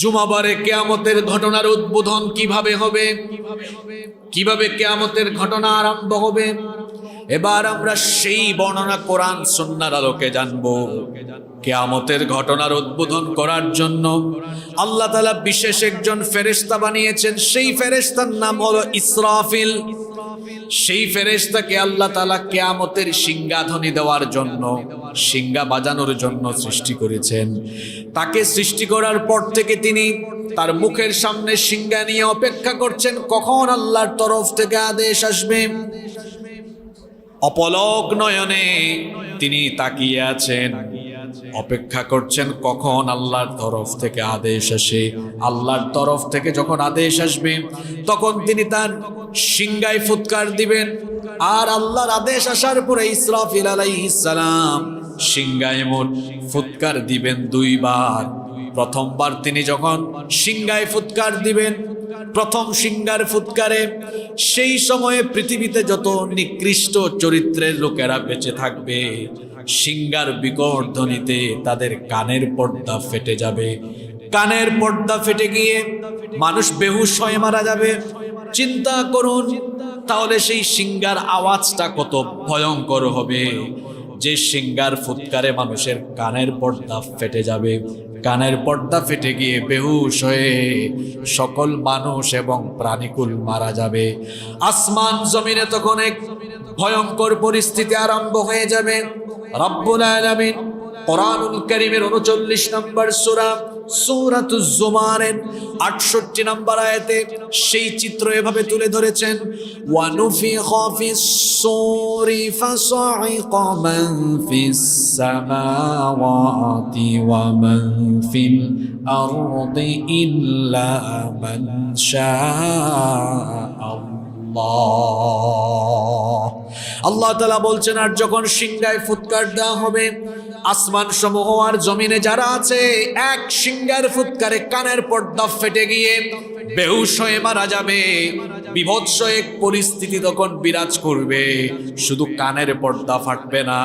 জুমাবারে কিয়ামতের ঘটনার উদ্বোধন কিভাবে হবে, কিভাবে কিয়ামতের ঘটনা আরম্ভ হবে, এবার আমরা সেই বর্ণনা কোরআন সুন্নাহর আলোকে জানব। কিয়ামতের ঘটনার উদ্বোধন করার জন্য আল্লাহ তাআলা বিশেষ একজন ফেরেশতা বানিয়েছেন। সেই ফেরেশতার নাম হলো ইসরাফিল। সেই ফেরেশতাকে আল্লাহ তাআলা কিয়ামতের সিংহাধ্বনি দেওয়ার জন্য, সিংহা বাজানোর জন্য সৃষ্টি করেছেন। তাকে সৃষ্টি করার পর থেকে তিনি তার মুখের সামনে সিংহা নিয়ে অপেক্ষা করছেন কখন আল্লাহর তরফ থেকে আদেশ আসবে। অপলক নয়নে তিনি তাকিয়ে আছেন, অপেক্ষা করছেন কখন আল্লাহর তরফ থেকে আদেশ আসে। আল্লাহর তরফ থেকে যখন আদেশ আসবে তখন তিনি তার সিংহায় ফুৎকার দিবেন। আর আল্লাহর আদেশ আসার পরে ইসরাফিল আলাইহিস সালাম সিংহায় মোট ফুৎকার দিবেন দুইবার। প্রথমবার তিনি যখন সিংহায় ফুৎকার দিবেন, প্রথম সিংহার ফুৎকারে সেই সময়ে পৃথিবীতে যত নিকৃষ্ট চরিত্রের লোকেরা বেঁচে থাকবে, সিংহার বিকট ধ্বনিতে তাদের কানের পর্দা ফেটে যাবে। কানের পর্দা ফেটে গিয়ে মানুষ বেহুশ হয়ে মারা যাবে। চিন্তা করুন তাহলে সেই সিংহার আওয়াজটা কত ভয়ঙ্কর হবে, যে সিংহার ফুৎকারে মানুষের কানের পর্দা ফেটে যাবে। কানের পর্দা ফেটে গিয়ে বেহুশ হয়ে সকল মানুষ এবং প্রাণীকুল মারা যাবে। আসমান জমিনে তখন এক ভয়ঙ্কর পরিস্থিতি আরম্ভ হয়ে যাবে। রব্বুল আলামিন কোরআনুল কারীমের 39 নম্বর সূরা সূরাতুজ জুমারের 68 নম্বর আয়াতে সেই চিত্র এভাবে তুলে ধরেছেন, ওয়া নুফিখা ফিস সূরি ফাসাইকা মান ফিস সামাওয়াতি ওয়া মান ফিল আরদি ইল্লা মান শাআল্লাহ। আল্লাহ তাআলা বলছেন, আর যখন সিংহায় ফুৎকার দেওয়া হবে, আসমান সমূহ আর জমিনে যারা আছে এক সিংহার ফুৎকারে কানের পর্দা ফেটে গিয়ে বেহুশ হয়ে মারা যাবে। বিভৎস এক পরিস্থিতি তখন বিরাজ করবে। শুধু কানের পর্দা ফাটবে না,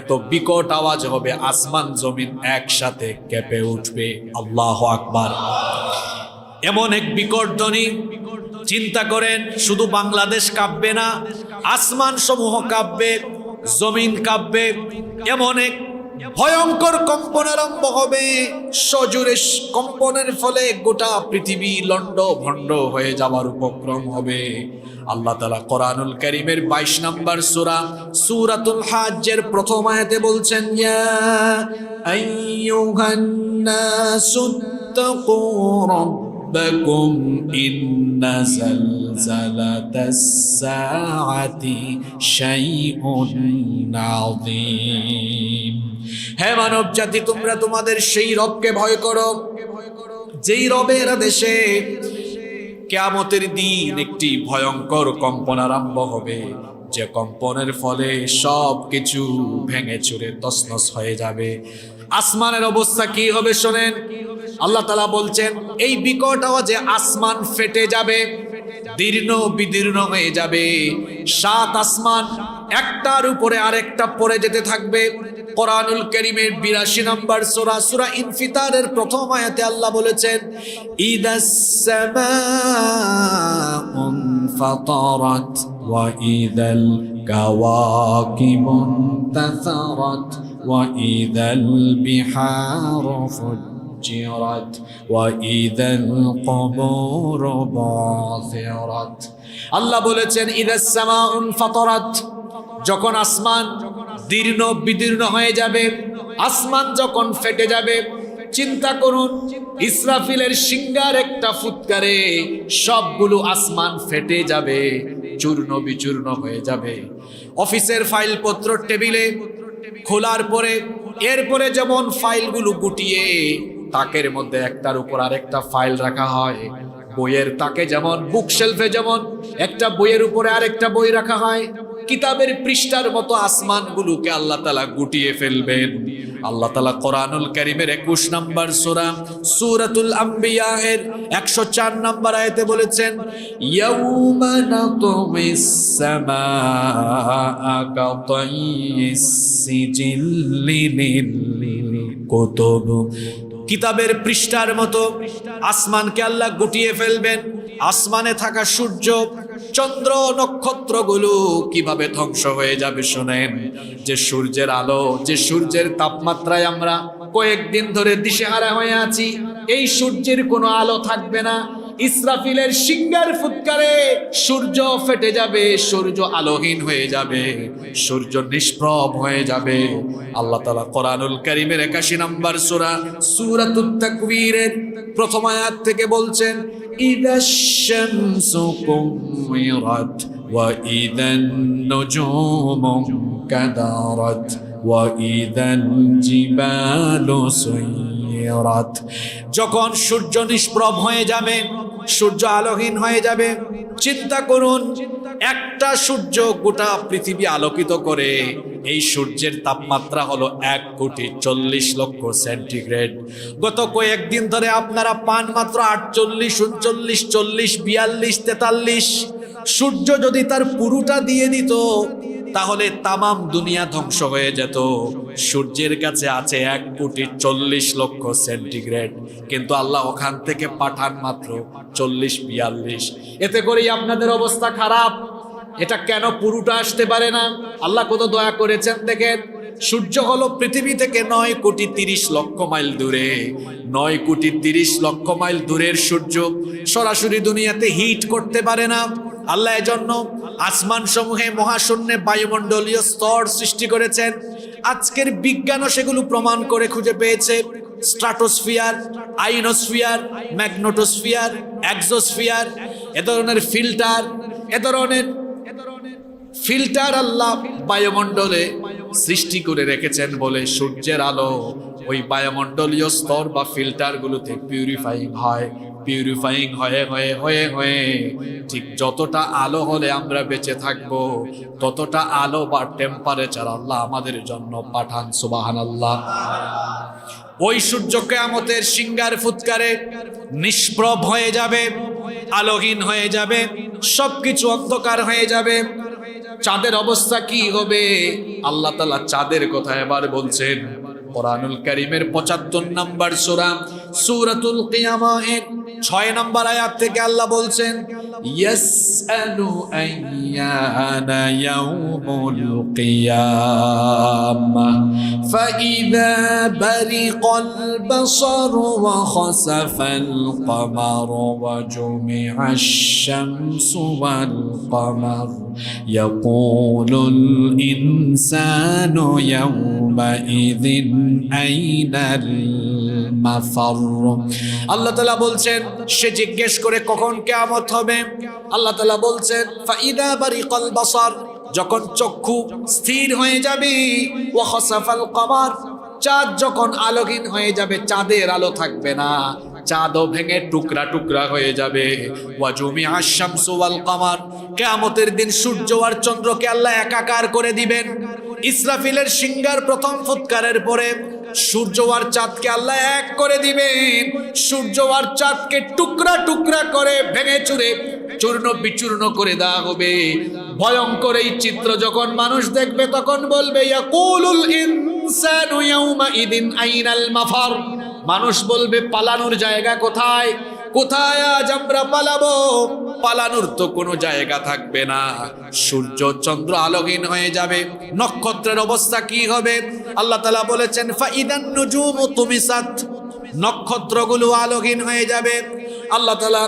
এত বিকট আওয়াজ হবে, আসমান জমিন একসাথে কেঁপে উঠবে। আল্লাহু আকবার। এমন এক বিকট ধ্বনি, চিন্তা করেন, শুধু বাংলাদেশ কাঁপবে না, আসমান সমূহ কাঁপবে, জমিন কাঁপবে। এমন এক ভয়ঙ্কর কম্পন আরম্ভ হবে। সজোরে কম্পনের ফলে গোটা পৃথিবী লন্ড ভন্ড হয়ে যাওয়ার উপক্রম হবে। আল্লাহ তাআলা কোরআনুল কারীমের 22 নম্বর সূরা সূরাতুল হাজ্জের প্রথম আয়াতে বলছেন, ইয়া আইয়ুহান নাসুত্তাকু রাব্বাকুম ইন্না জালজালাতাস সাআতি শাইউন আযীম। হে মানব জাতি, তোমরা তোমাদের সেই রবকে ভয় করো যেই রবের আদেশে কিয়ামতের দিন একটি ভয়ঙ্কর কম্পন আরম্ভ হবে, যে কম্পনের ফলে সব কিছু ভেঙে চুরে তছনছ হয়ে যাবে। আসমানের অবস্থা কি হবে শোনেন। আল্লাহ তাআলা বলছেন, এই বিকট আওয়াজে আসমান ফেটে যাবে, দীর্ণ বিদীর্ণ হয়ে যাবে। 7 আসমান একটার উপরে আরেকটা পড়ে যেতে থাকবে। কোরআনুল কারীমের 82 নম্বর সূরা সূরা ইনফিতারের প্রথম আয়াতে আল্লাহ বলেছেন, ইদাস সামাউন ফাতারাত ওয়া ইদাল কাওয়াকিবুন তাসারাত ওয়া ইদাল বিহারু ফুজ্জিরাত ওয়া ইদাল কুবুরু বুসিরাত। আল্লাহ বলেছেন, ইদাস সামাউন ফাতারাত, যখন আসমান দীর্ণ বিদীর্ণ হয়ে যাবে, আসমান যখন ফেটে যাবে। চিন্তা করুন, ইসরাফিলের সিংহার একটা ফুৎকারে সবগুলো আসমান ফেটে যাবে, চূর্ণ বিচূর্ণ হয়ে যাবে। অফিসের ফাইলপত্র টেবিলে খোলার পরে এরপরে যেমন ফাইলগুলো গুটিয়ে তাকের মধ্যে একটার উপর আরেকটা ফাইল রাখা হয়, বইয়ের তাকে যেমন বুকশেলফে যেমন একটা বইয়ের উপরে আরেকটা বই রাখা হয়, কিতাবের পৃষ্ঠার মতো আসমানগুলোকে আল্লাহ তাআলা গুটিয়ে ফেলবেন। আল্লাহ তাআলা কোরআনুল কারীমের 21 নম্বর সূরা সূরাতুল আম্বিয়া এর 104 নম্বর আয়াতে বলেছেন, ইয়াউমা নাতুমিস সামাআ কাতাইয়িস সিজিল্লি লিল কুতুব। কিতাবের পৃষ্ঠার মতো আসমানকে আল্লাহ গুটিয়ে ফেলবেন। আসমানে থাকা সূর্য, চন্দ্র, নক্ষত্রগুলো কিভাবে ধ্বংস হয়ে যাবে শোনেন। যে সূর্যের আলো, যে সূর্যের তাপমাত্রায় আমরা কয়েকদিন ধরে দিশেহারা হয়ে আছি, এই সূর্যের কোনো আলো থাকবে না। ইসরাফিলের সিংহার ফুৎকারে সূর্য ফেটে যাবে, সূর্য আলোহীন হয়ে যাবে, সূর্য নিষ্প্রভ হয়ে যাবে। আল্লাহ তাআলা কোরআনুল কারীমের 81 নম্বর সূরা সূরাতুত তাকবীরের প্রথম আয়াত থেকে বলছেন, ইদাশ শামসু কুমিরাত ওয়া ইদান নুজুমু কাদারাত ওয়া ইদাল জিবালু সুয়িরাত। যখন সূর্য নিষ্প্রভ হয়ে যাবে, সূর্য আলোহীন হয়ে যাবে, চিন্তা করুন একটা সূর্য গোটা পৃথিবী আলোকিত করে। এই সূর্যের তাপমাত্রা হলো 1,40,00,000 সেন্টিগ্রেড। গত কয়েকদিন ধরে আপনারা পান মাত্র 48, 39, 40, 42, 43। সূর্য যদি তার পুরোটা দিয়ে দিত তাহলে তামাম দুনিয়া ধ্বংস হয়ে যেত। সূর্যের কাছে আছে 1,40,00,000 সেন্টিগ্রেড, কিন্তু আল্লাহ ওখান থেকে পাঠান মাত্র 40-42। এতে করেই আপনাদের অবস্থা খারাপ। এটা কেন পুরোটা আসতে পারে না? আল্লাহ কত দয়া করেছেন দেখেন। সূর্য হলো পৃথিবী থেকে 9,30,00,000 মাইল দূরে। 9,30,00,000 মাইল দূরের সূর্য সরাসরি দুনিয়াতে হিট করতে পারে না। আল্লাহ এজন্য আসমান সমূহে মহাশূন্যে বায়ুমণ্ডলীয় স্তর সৃষ্টি করেছেন। আজকের বিজ্ঞানও সেগুলো প্রমাণ করে খুঁজে পেয়েছে। স্ট্রাটোস্ফিয়ার, আইনোস্ফিয়ার, ম্যাগনেটোস্ফিয়ার, এক্সোস্ফিয়ার, এ ধরনের ফিল্টার আল্লাহ বায়ুমণ্ডলে সৃষ্টি করে রেখেছেন বলে সূর্যের আলো ওই বায়ুমণ্ডলীয় স্তর বা ফিল্টারগুলোতে পিউরিফাইং হয়ে ঠিক যতটা আলো হলে আমরা বেঁচে থাকবো, ততটা আলো বা টেম্পারেচার আল্লাহ আমাদের জন্য পাঠান। সুবহানাল্লাহ। ওই সূর্য কিয়ামতের সিংহার ফুৎকারে নিষ্প্রভ হয়ে যাবে, আলোহীন হয়ে যাবে, সবকিছু অন্ধকার হয়ে যাবে। চাঁদের অবস্থা কি হবে? আল্লাহ তাআলা চাঁদের কথা এবার বলছেন কোরআনুল কারীমের 75 নম্বর সূরা সূরাতুল কিয়ামাহের 6 নম্বর আয়াত থেকে আল্লাহ বলছেন, ইয়াসআলু আইয়ানা ইয়াউমুল কিয়ামাহ ফাইযা বারিকাল বাসার ওয়া খাসাফাল কমার ওয়া জুমিআশ শামসু ওয়াল কমার ইয়াকুলুল ইনসানু ইয়াউমাইযিন আইনাল মাফার। আল্লাহ তাআলা বলছেন সে জিজ্ঞেস করে কখন কিয়ামত হবে। আল্লাহ তাআলা বলছেন ফাইদা বারিকাল বাসার, যখন চক্ষু স্থির হয়ে যাবে, ওয়া খাসাফাল কমার, চাঁদ যখন আলোহীন হয়ে যাবে, চাঁদের আলো থাকবে না, চাঁদও ভেঙে টুকরা টুকরা হয়ে যাবে। ওয়া জুমিআশ শামসু ওয়াল কমার, কিয়ামতের দিন সূর্য আর চন্দ্রকে আল্লাহ একাকার করে দিবেন। ইসরাফিলের সিংহার প্রথম ফুৎকারের পরে সূর্য আর চাঁদকে আল্লাহ এক করে দিবেন। সূর্য আর চাঁদকে টুকরা টুকরা করে ভেঙে চুরে চূর্ণ বিচূর্ণ করে দেওয়া হবে। ভয়ঙ্কর এই চিত্র যখন মানুষ দেখবে তখন বলবে, ইয়াকুলুল ইনসানু ইয়াউমাইদিন আইনাল মাফার। মানুষ বলবে পালানোর জায়গা কোথায়? কোথায় আজ আমরা পালাবো? পালানোর তো কোনো জায়গা থাকবে না। সূর্য চন্দ্র আলোহীন হয়ে যাবে। নক্ষত্রের অবস্থা কি হবে? আল্লাহ তাআলা বলেছেন ফাইদান নুজুমু তুমিসাত, নক্ষত্রগুলো আলোহীন হয়ে যাবে। আল্লাহ তাআলা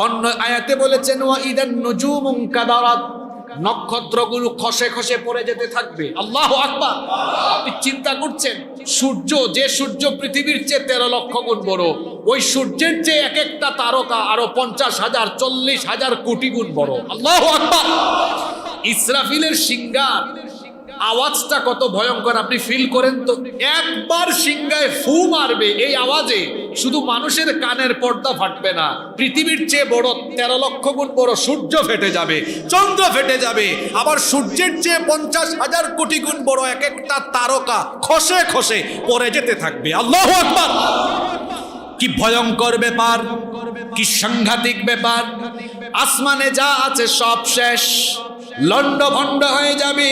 অন্য আয়াতে বলেছেন ওয়া ইদান নুজুমু কাদারাত, নক্ষত্রগুলো খসে খসে পড়ে যেতে থাকবে। আল্লাহু আকবার। আপনি চিন্তা করছেন সূর্য, যে সূর্য পৃথিবীর চেয়ে 13 লক্ষ গুণ বড়, ওই সূর্যের চেয়ে এক একটা তারকা আরো 50,000, 40,000 কোটি গুণ বড়। আল্লাহু আকবার। ইসরাফিলের সিংহার আওয়াজটা কত ভয়ঙ্কর আপনি ফিল করেন তো। একবার সিংহায় ফু মারবে, এই আওয়াজে শুধু মানুষের কানের পর্দা ফাটবে না, পৃথিবীর চেয়ে বড় 13 লক্ষ গুণ বড় সূর্য ফেটে যাবে, চন্দ্র ফেটে যাবে, আবার সূর্যের চেয়ে 50,000 কোটি গুণ বড় এক একটা তারকা খসে খসে পড়ে যেতে থাকবে। আল্লাহু আকবার। কি ভয়ঙ্কর ব্যাপার, কি সাংঘাতিক ব্যাপার। আসমানে যা আছে সব শেষ, লন্ডভন্ড হয়ে যাবে।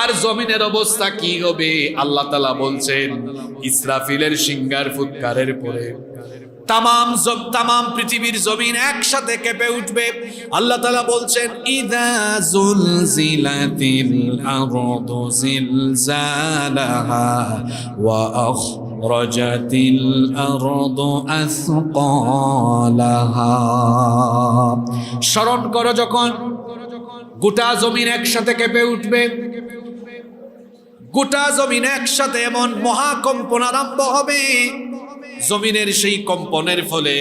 আর জমিনের অবস্থা কি হবে? আল্লাহ তাআলা বলছেন ইসরাফিলের সিংহার ফুৎকারের পরে তামাম পৃথিবীর জমিন একসাথে কেঁপে উঠবে। আল্লাহ তাআলা বলছেন ইযা যুলজিলাতিল আরদু জিলজালাহা ওয়া আখরাজাতিল আরদু আসকালাহা। স্মরণ করো যখন গোটা জমিন একসাথে কেঁপে উঠবে, গোটা জমিন একসাথে এমন মহাকম্পন আরম্ভ হবে, জমিনের সেই কম্পনের ফলে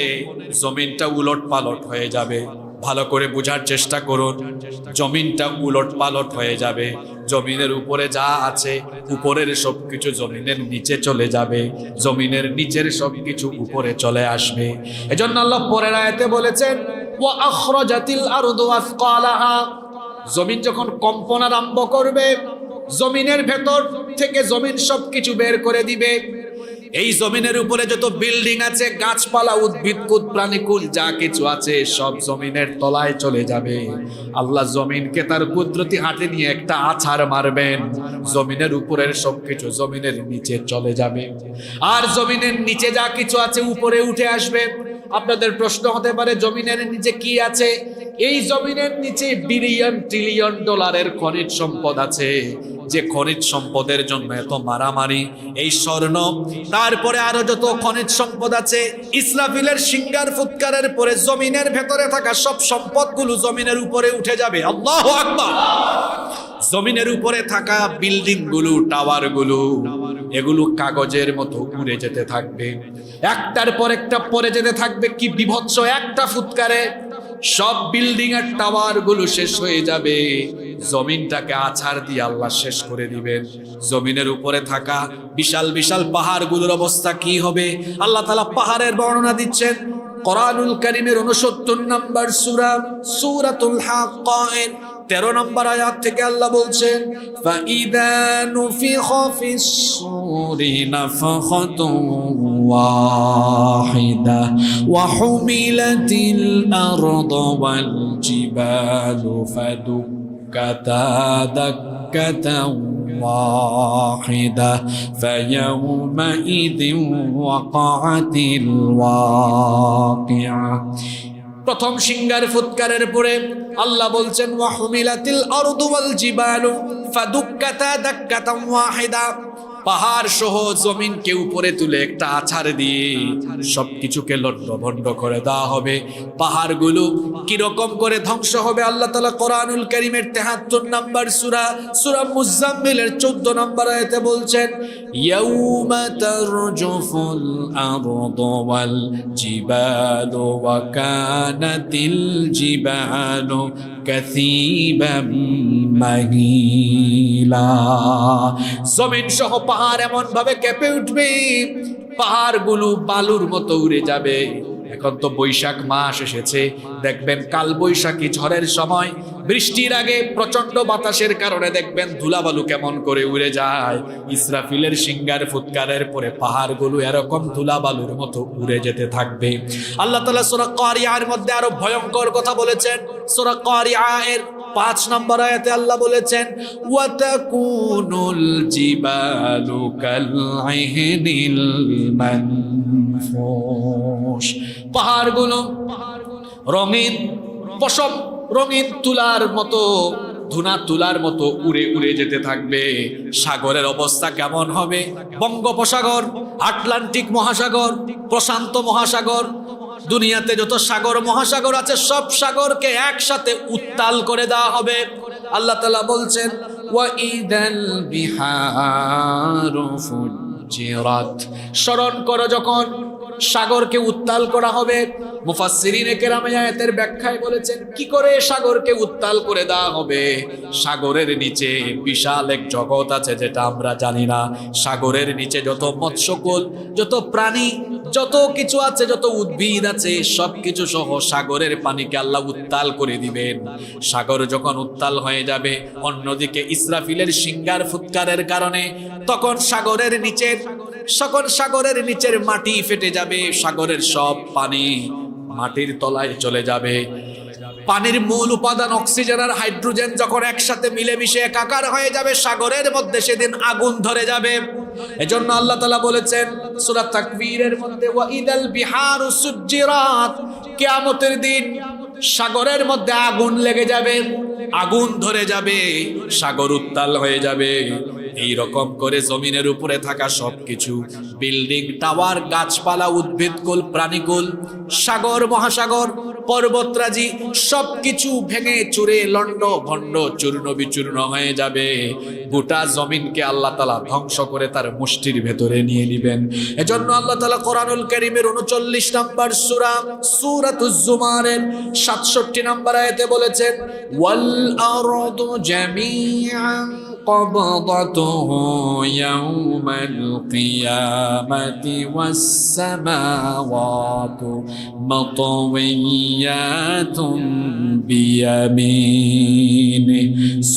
জমিনটা উলট পালট হয়ে যাবে। ভালো করে বোঝার চেষ্টা করুন, জমিনটা উলট পালট হয়ে যাবে। জমিনের উপরে যা আছে উপরের সবকিছু জমিনের নিচে চলে যাবে, জমিনের নিচের সবকিছু উপরে চলে আসবে। এজন্য আল্লাহ পরের আয়াতে বলেছেন ওয়া আখরাজাতিল আরদু আসকালাহা। জমিন যখন কম্পন আরম্ভ করবে, জমিনের ভেতর থেকে জমিন সবকিছু বের করে দিবে। এই জমিনের উপরে যত বিল্ডিং আছে, গাছপালা, উদ্ভিদকুল, প্রাণীকুল যা কিছু আছে সব জমিনের তলায় চলে যাবে। আল্লাহ জমিনকে তার কুদরতি হাতে নিয়ে একটা আছাড় মারবেন, জমিনের উপরের সবকিছু জমিনের নিচে চলে যাবে, আর জমিনের নিচে যা কিছু আছে উপরে উঠে আসবে। আপনাদের প্রশ্ন হতে পারে জমিনের নিচে কি আছে? এই জমিনের নিচে বিলিয়ন ট্রিলিয়ন ডলারের খনিজ সম্পদ আছে, যে খনিজ সম্পদের জন্য এত মারামারি। এই স্বর্ণ, তারপরে আরো যত খনিজ সম্পদ আছে, ইসরাফিলের সিংহার ফুৎকারের পরে জমিনের ভেতরে থাকা সব সম্পদগুলো জমিনের উপরে উঠে যাবে। আল্লাহু আকবার। জমিনের উপরে থাকা বিল্ডিং গুলো, টাওয়ার গুলো, এগুলো কাগজের মতো উড়ে যেতে থাকবে, একটার পর একটা পরে যেতে থাকবে। কি বিভৎস একটা ফুৎকারে সব বিল্ডিং এর টাওয়ার গুলো শেষ হয়ে যাবে। জমিনটাকে আছাড় দিয়ে আল্লাহ শেষ করে দিবেন। জমিনের উপরে থাকা বিশাল বিশাল পাহাড়গুলোর অবস্থা কি হবে? আল্লাহ তাআলা পাহাড়ের বর্ণনা দিচ্ছেন কোরআনুল কারীমের 69 নম্বর সূরা, সূরাতুল হাক্কায়ের 13 নম্বর আয়াত থেকে আল্লাহ বলছেন ফাইদা নুফিখা ফিস সূরি নাফখাতুন ওয়াহিদা ওয়া হুমিলাতিল আরদু ওয়াল জিবালু ফাদুক্কাতা দাক্কাতাও ওয়াহিদা ফায়াউমাইযিন ওয়াকাআতিল ওয়াকিআ। প্রথম সিংহার ফুৎকারের পরে আল্লাহ বলছেন ওয়া হুমিলাতিল আরদু ওয়াল জিবালু ফাদুক্কাতা দাক্কাতান ওয়াহিদা। পাহাড় সহ জমিনকে উপরে তুলে একটা আছাড় দিয়ে সবকিছুকে লণ্ডভণ্ড করে দেওয়া হবে। পাহাড়গুলো কিরকম করে ধ্বংস হবে আল্লাহ তাআলা কোরআনুল কারীমের 73 নম্বর সূরা, সূরা মুজাম্মিলের 14 নম্বর আয়াতে বলছেন ইয়াউমা তারজুফুল আরদু ওয়াল জিবালু ওয়া কানাতিল জিবালু কাসীবাম মাহিলা। জমিন সহ পাহাড় এমন ভাবে কেঁপে উঠবে, পাহাড়গুলো বালুর মতো উড়ে যাবে। এখন তো বৈশাখ মাস এসেছে, দেখবেন কাল বৈশাখী ঝড়ের সময় বৃষ্টির আগে প্রচন্ড বাতাসের কারণে দেখবেন ধুলাবালু কেমন করে উড়ে যায়। ইসরাফিলের সিংহার ফুৎকারের পরে পাহাড়গুলো এরকম ধুলাবালুর মতো উড়ে যেতে থাকবে। আল্লাহ তাআলা সূরা কারিয়ার মধ্যে আরো ভয়ঙ্কর কথা বলেছেন। সূরা কারিয়ার 5 নম্বর আয়াতে আল্লাহ বলেছেন ওয়া তাকুনুল জিবালু কালইহনিল মানফুশ। পাহাড়গুলো রঙিন পশম, রঙিন তুলার মতো, ধুনা তুলার মতো উড়ে উড়ে যেতে থাকবে। সাগরের অবস্থা কেমন হবে? বঙ্গোপসাগর, আটলান্টিক মহাসাগর, প্রশান্ত মহাসাগর, দুনিয়াতে যত সাগর মহাসাগর আছে সব সাগরকে একসাথে উত্তাল করে দেওয়া হবে। আল্লাহ তাআলা বলছেন ওয়া ইদাল বিহারু ফুজ্জিরাত। স্মরণ করো যখন সাগরকে উত্তাল করা হবে। মুফাসসিরিনে কেরাম আয়াতের ব্যাখ্যায় বলেছেন কি করে সাগরকে উত্তাল করে দেওয়া হবে। সাগরের নিচে বিশাল এক জগৎ আছে যেটা আমরা জানি না। সাগরের নিচে যত মৎস্যকুল, যত প্রাণী, যত কিছু আছে, যত উদ্ভিদ আছে, সবকিছু সহ সাগরের পানিকে আল্লাহ উত্তাল করে দিবেন। সাগর যখন উত্তাল হয়ে যাবে, অন্যদিকে ইসরাফিলের সিংহার ফুৎকারের কারণে তখন সাগরের নিচের মাটি ফেটে যাবে, সাগরের সব পানি মাটির তলায় চলে যাবে। পানির মূল উপাদান অক্সিজেন আর হাইড্রোজেন যখন একসাথে মিলেমিশে একাকার হয়ে যাবে সাগরের মধ্যে, সেদিন আগুন ধরে যাবে। এজন্য আল্লাহ তাআলা বলেছেন সূরা তাকবীরের মধ্যে, ওয়া ইদাল বিহারু সুজ্জিরাত, কিয়ামতের দিন সাগরের মধ্যে আগুন লেগে যাবে, আগুন ধরে যাবে, সাগর উত্তাল হয়ে যাবে। এই রকম করে জমিনের উপরে থাকা সবকিছু, বিল্ডিং, টাওয়ার, গাছপালা, উদ্ভিদকুল, প্রাণীকুল, সাগর, মহাসাগর, পর্বতরাজি সবকিছু ভেঙে চুরে লন্ড ভন্ড চূর্ণ বিচূর্ণ হয়ে যাবে। গোটা জমিনকে আল্লাহ তাআলা ধ্বংস করে তার মুষ্টির ভেতরে নিয়ে নেবেন। এজন্য আল্লাহ তাআলা কোরআনুল কারীমের 39 নম্বর সূরা সূরাতুজ জুমারের 67 নম্বর আয়াতে বলেছেন, ওয়াল আরদু জামিআন قبضته يوم القيامة والسماوات مطويات بيمينه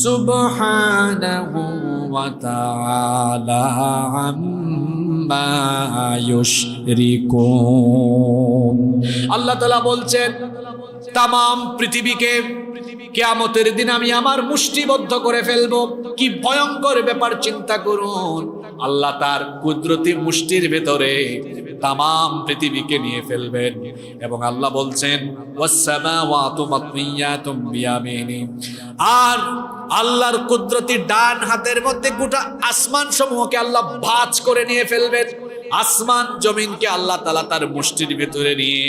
سبحانه وتعالى عما يشركون। আল্লাহ তাআলা বলছেন তামাম পৃথিবীকে কিয়ামতের দিন আমি আমার মুষ্টিবদ্ধ করে ফেলবো। কি ভয়ঙ্কর ব্যাপার চিন্তা করুন। আল্লাহ তার কুদরতি মুষ্টির ভেতরে তামাম পৃথিবীকে নিয়ে ফেলবেন। এবং আল্লাহ বলছেন ওয়াসসামাওয়াতু মাতউইয়াতুম বিয়ামিনি, আর আল্লাহর কুদরতি ডান হাতের মধ্যে গোটা আসমান সমূহকে আল্লাহ ভাঁজ করে নিয়ে ফেলবেন। আসমান জমিনকে আল্লাহ তাআলা তার মুষ্টির ভেতরে নিয়ে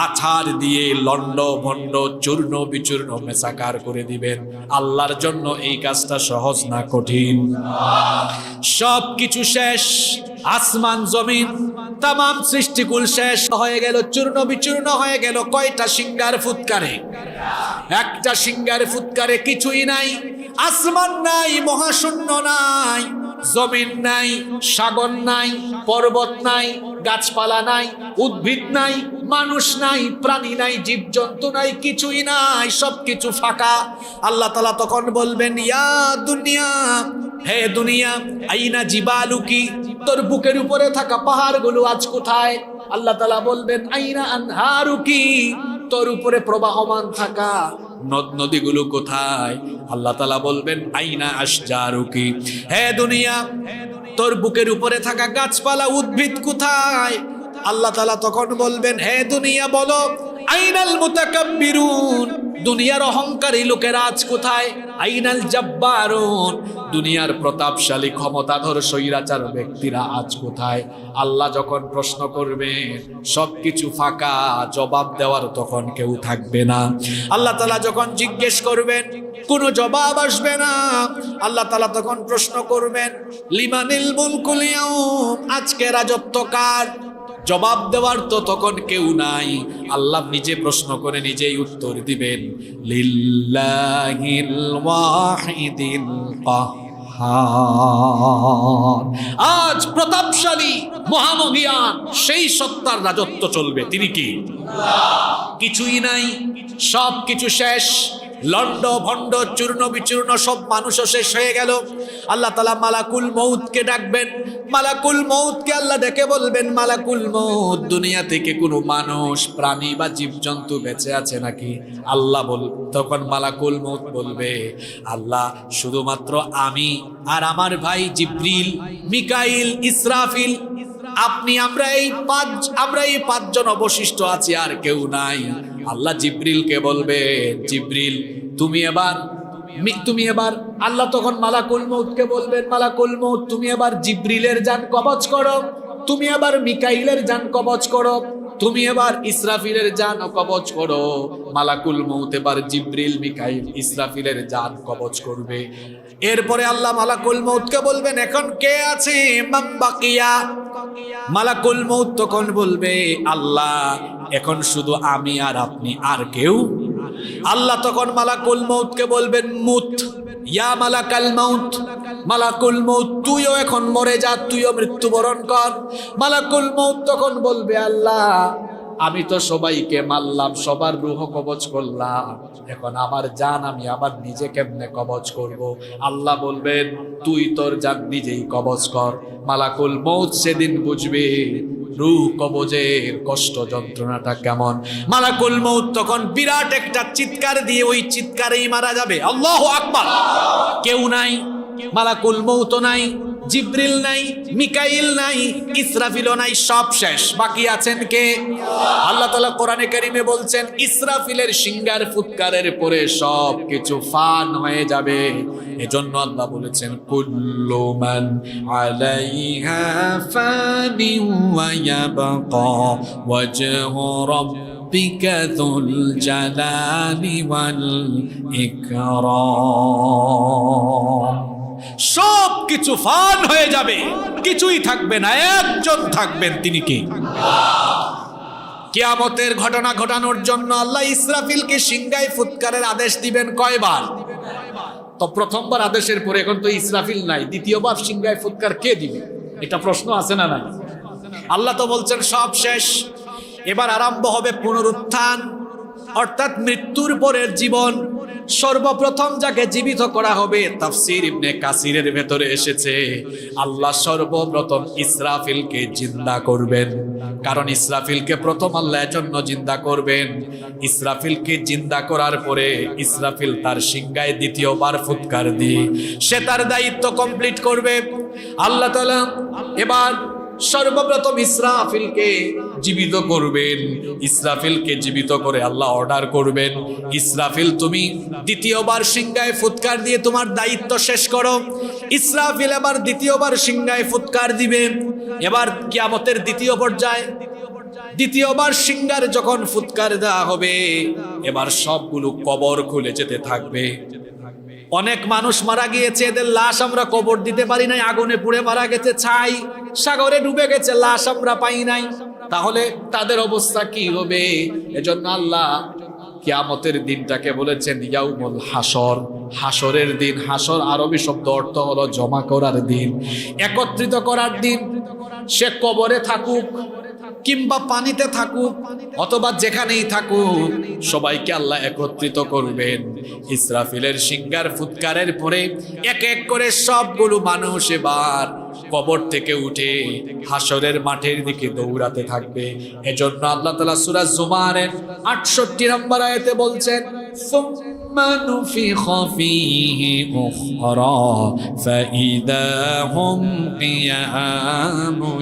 আছাড় দিয়ে লন্ড ভন্ড চূর্ণ বিচূর্ণ মেসাকার করে দিবেন। আল্লাহর জন্য এই কাজটা সহজ না কঠিন? সব কিছু শেষ, আসমান জমিন তামাম সৃষ্টিকুল শেষ হয়ে গেল, চূর্ণ বিচূর্ণ হয়ে গেল। কয়টা সিঙ্গার ফুৎকারে? একটা সিঙ্গার ফুৎকারে কিছুই নাই। আসমান নাই, মহাশূন্য নাই, জমিন নাই, সাগর নাই, পর্বত নাই, গাছপালা নাই, উদ্ভিদ নাই, মানুষ নাই, প্রাণী নাই, জীবজন্তু নাই, কিছুই নাই, সবকিছু ফাঁকা। আল্লাহ তাআলা তখন বলবেন, ইয়া দুনিয়া, হে দুনিয়া, আইনা জিবালুকি, তোর বুকের উপরে থাকা পাহাড়গুলো আজ কোথায়? আল্লাহ তাআলা বলবেন, আইনা আনহারুকি, তোর উপরে প্রবাহমান থাকা নদ নদীগুলো কোথায়? আল্লাহ তাআলা বলবেন, আইনা আশজারুকি, হে দুনিয়া, তোর বুকের উপরে থাকা গাছপালা উদ্ভিদ কোথায়? আল্লাহ তাআলা তখন বলবেন, হে দুনিয়া বলো, আইনাল মুতাকাব্বিরুন, দুনিয়ার অহংকারী লোকেরা আজ কোথায়? আইনাল জাব্বারুন, দুনিয়ার প্রতাপশালী ক্ষমতাধর স্বৈরাচার ব্যক্তিরা আজ কোথায়? আল্লাহ যখন প্রশ্ন করবেন সবকিছু ফাঁকা, জবাব দেওয়ার তখন কেউ থাকবে না। আল্লাহ তাআলা যখন জিজ্ঞেস করবেন কোনো জবাব আসবে না। আল্লাহ তাআলা তখন প্রশ্ন করবেন, লিমানিল মুলকুল ইয়াউম, আজকে রাজত্ব কার? জবাব দেওয়ার তো তখন কেউ নাই। আল্লাহ নিজে প্রশ্ন করে নিজেই উত্তর দিবেন, লিল্লাহিল ওয়াহিদিল কাহ্হার, আজ প্রতাপশালী মহামহিয়ান সেই সত্তার রাজত্ব চলবে। তিনি কি? কিছুই নাই, সব কিছু শেষ, লন্ড ভন্ড চূর্ণ বিচূর্ণ সব মানুষও শেষ হয়ে গেল। আল্লাহ তাআলা মালাকুল মউতকে ডাকবেন। মালাকুল মউতকে আল্লাহ ডেকে বলবেন, মালাকুল মউত, দুনিয়া থেকে কোনো মানুষ, প্রাণী বা জীবজন্তু বেঁচে আছে নাকি? আল্লাহ তখন মালাকুল মউত বলবে, আল্লাহ শুধুমাত্র আমি আর আমার ভাই জিবরিল, মিকাইল, ইসরাফিল, আপনি, আমরা এই পাঁচজন অবশিষ্ট আছি, আর কেউ নাই। আল্লাহ জিবরিলকে বলবে, জিবরিল তুমি এবার আল্লাহ তখন মালাকুল মউতকে বলবেন, মালাকুল মউত তুমি এবার জিবরিলের জান কবজ করো, তুমি এবার মিকাইলের জান কবজ করো, তুমি এবার ইসরাফিলের জান কবজ করো। মালাকুল মউত এবার জিবরিল, মিকাইল, ইসরাফিলের জান কবজ করবে। এরপরে আল্লাহ মালাকুল মউতকে বলবেন, এখন কে আছে? মান বাকিয়া। মালাকুল মউত তখন বলবে, আল্লাহ এখন শুধু আমি আর আপনি, আর কেউ? আল্লাহ তখন মালাকুল মউতকে বলবেন, মুত ইয়া মালাকাল মউত, মালাকুল মউত তুইও এখন মরে যা, তুইও মৃত্যুবরণ কর। মালাকুল মউত তখন বলবে, আল্লাহ আমি তো সবাইকে মারলাম, সবার রূহ কবজ করলাম, এখন আমার জান আমি আবার নিজে কেমনে কবজ করব? আল্লাহ বলবেন, তুই তোর জান নিজেই কবজ কর। মালাকুল মউত সেদিন বুঝবে রূহ কবজের কষ্ট যন্ত্রণাটা কেমন। মালাকুল মউত তখন বিরাট একটা চিৎকার দিয়ে ওই চিৎকারেই মারা যাবে। আল্লাহু আকবার। কেউ নাই, মালাকুল মউত নাই, জিবরিল নাই, মিকাইল নাই, ইসরাফিলও নাই, সব শেষ। বাকি আছেন কে? আল্লাহ তাআলা কোরআনে কারীমে বলছেন ইসরাফিলের সিংহার ফুৎকারের পরে সব কিছু ফান হয়ে যাবে। এজন্য আল্লাহ বলেছেন কুল্লু মান আলাইহা ফানি ওয়া ইয়াবকা ওয়াজহু রাব্বিকা যুল জালালি ওয়াল ইকরাম। সব কিছু ফান হয়ে যাবে, কিছুই থাকবে না, একজন থাকবেন, তিনি কে? কিয়ামতের ঘটনা ঘটানোর জন্য আল্লাহ ইসরাফিলকে সিংহায় ফুৎকারের আদেশ দিবেন কয়বার? তো প্রথমবার আদেশের পরে এখন তো ইসরাফিল নাই, দ্বিতীয়বার সিংহায় ফুৎকার কে দিবে? এটা প্রশ্ন আছে না? না, আল্লাহ তো বলছেন সব শেষ, এবার আরম্ভ হবে পুনরুত্থান, অর্থাৎ মৃত্যুর পরের জীবন। সর্বপ্রথম যাকে জীবিত করা হবে, তাফসীর ইবনে কাসিরের ভেতরে এসেছে আল্লাহ সর্বপ্রথম ইসরাফিলকে জিন্দা করবেন। কারণ ইসরাফিলকে প্রথম আল্লাহ জন্য জিন্দা করবেন। ইসরাফিলকে জিন্দা করার পরে ইসরাফিল তার সিংহায় দ্বিতীয়বার ফুৎকার দিয়ে সে তার দায়িত্ব কমপ্লিট করবে। আল্লাহ তাআলা এবার সর্বপ্রথম ইসরাফিলকে জীবিত করবেন। ইসরাফিলকে জীবিত করে আল্লাহ অর্ডার করবেন, ইসরাফিল তুমি দ্বিতীয়বার সিংহায় ফুৎকার দিয়ে তোমার দায়িত্ব শেষ করো। ইসরাফিল এবার দ্বিতীয়বার সিংহায় ফুৎকার দিবে। এবার কিয়ামতের দ্বিতীয় পর্যায়ে দ্বিতীয়বার সিংহার যখন ফুৎকার দেওয়া হবে, এবার সবগুলো কবর খুলে যেতে থাকবে। অনেক মানুষ মারা গিয়েছে, এদের লাশ আমরা কবর দিতে পারি নাই, আগুনে পুড়ে মারা গেছে, ছাই সাগরে ডুবে গেছে, লাশ আমরা পাই নাই। তাহলে তাদের অবস্থা কি হবে? এজন্য আল্লাহ কিয়ামতের দিনটাকে বলেছেন ইয়াউমুল হাসর, হাসরের দিন। হাসর আরবি শব্দ অর্থ হলো জমা করার দিন, একত্রিত করার দিন। সে কবরে থাকুক কিংবা পানিতে থাকুক অথবা যেখানেই থাকুক, সবাইকে আল্লাহ একত্রিত করবেন। ইসরাফিলের সিংহার ফুৎকারের পরে এক এক করে সবগুলো মানুষ এবার কবর থেকে উঠে হাসরের মাঠের দিকে দৌড়াতে থাকবে। এজন্য আল্লাহ তাআলা সূরা জুমারের 68 নম্বর আয়াতে বলছেন সুম্মা নুফিখা ফীহি উখরা ফাইদা হুম কিয়ামুন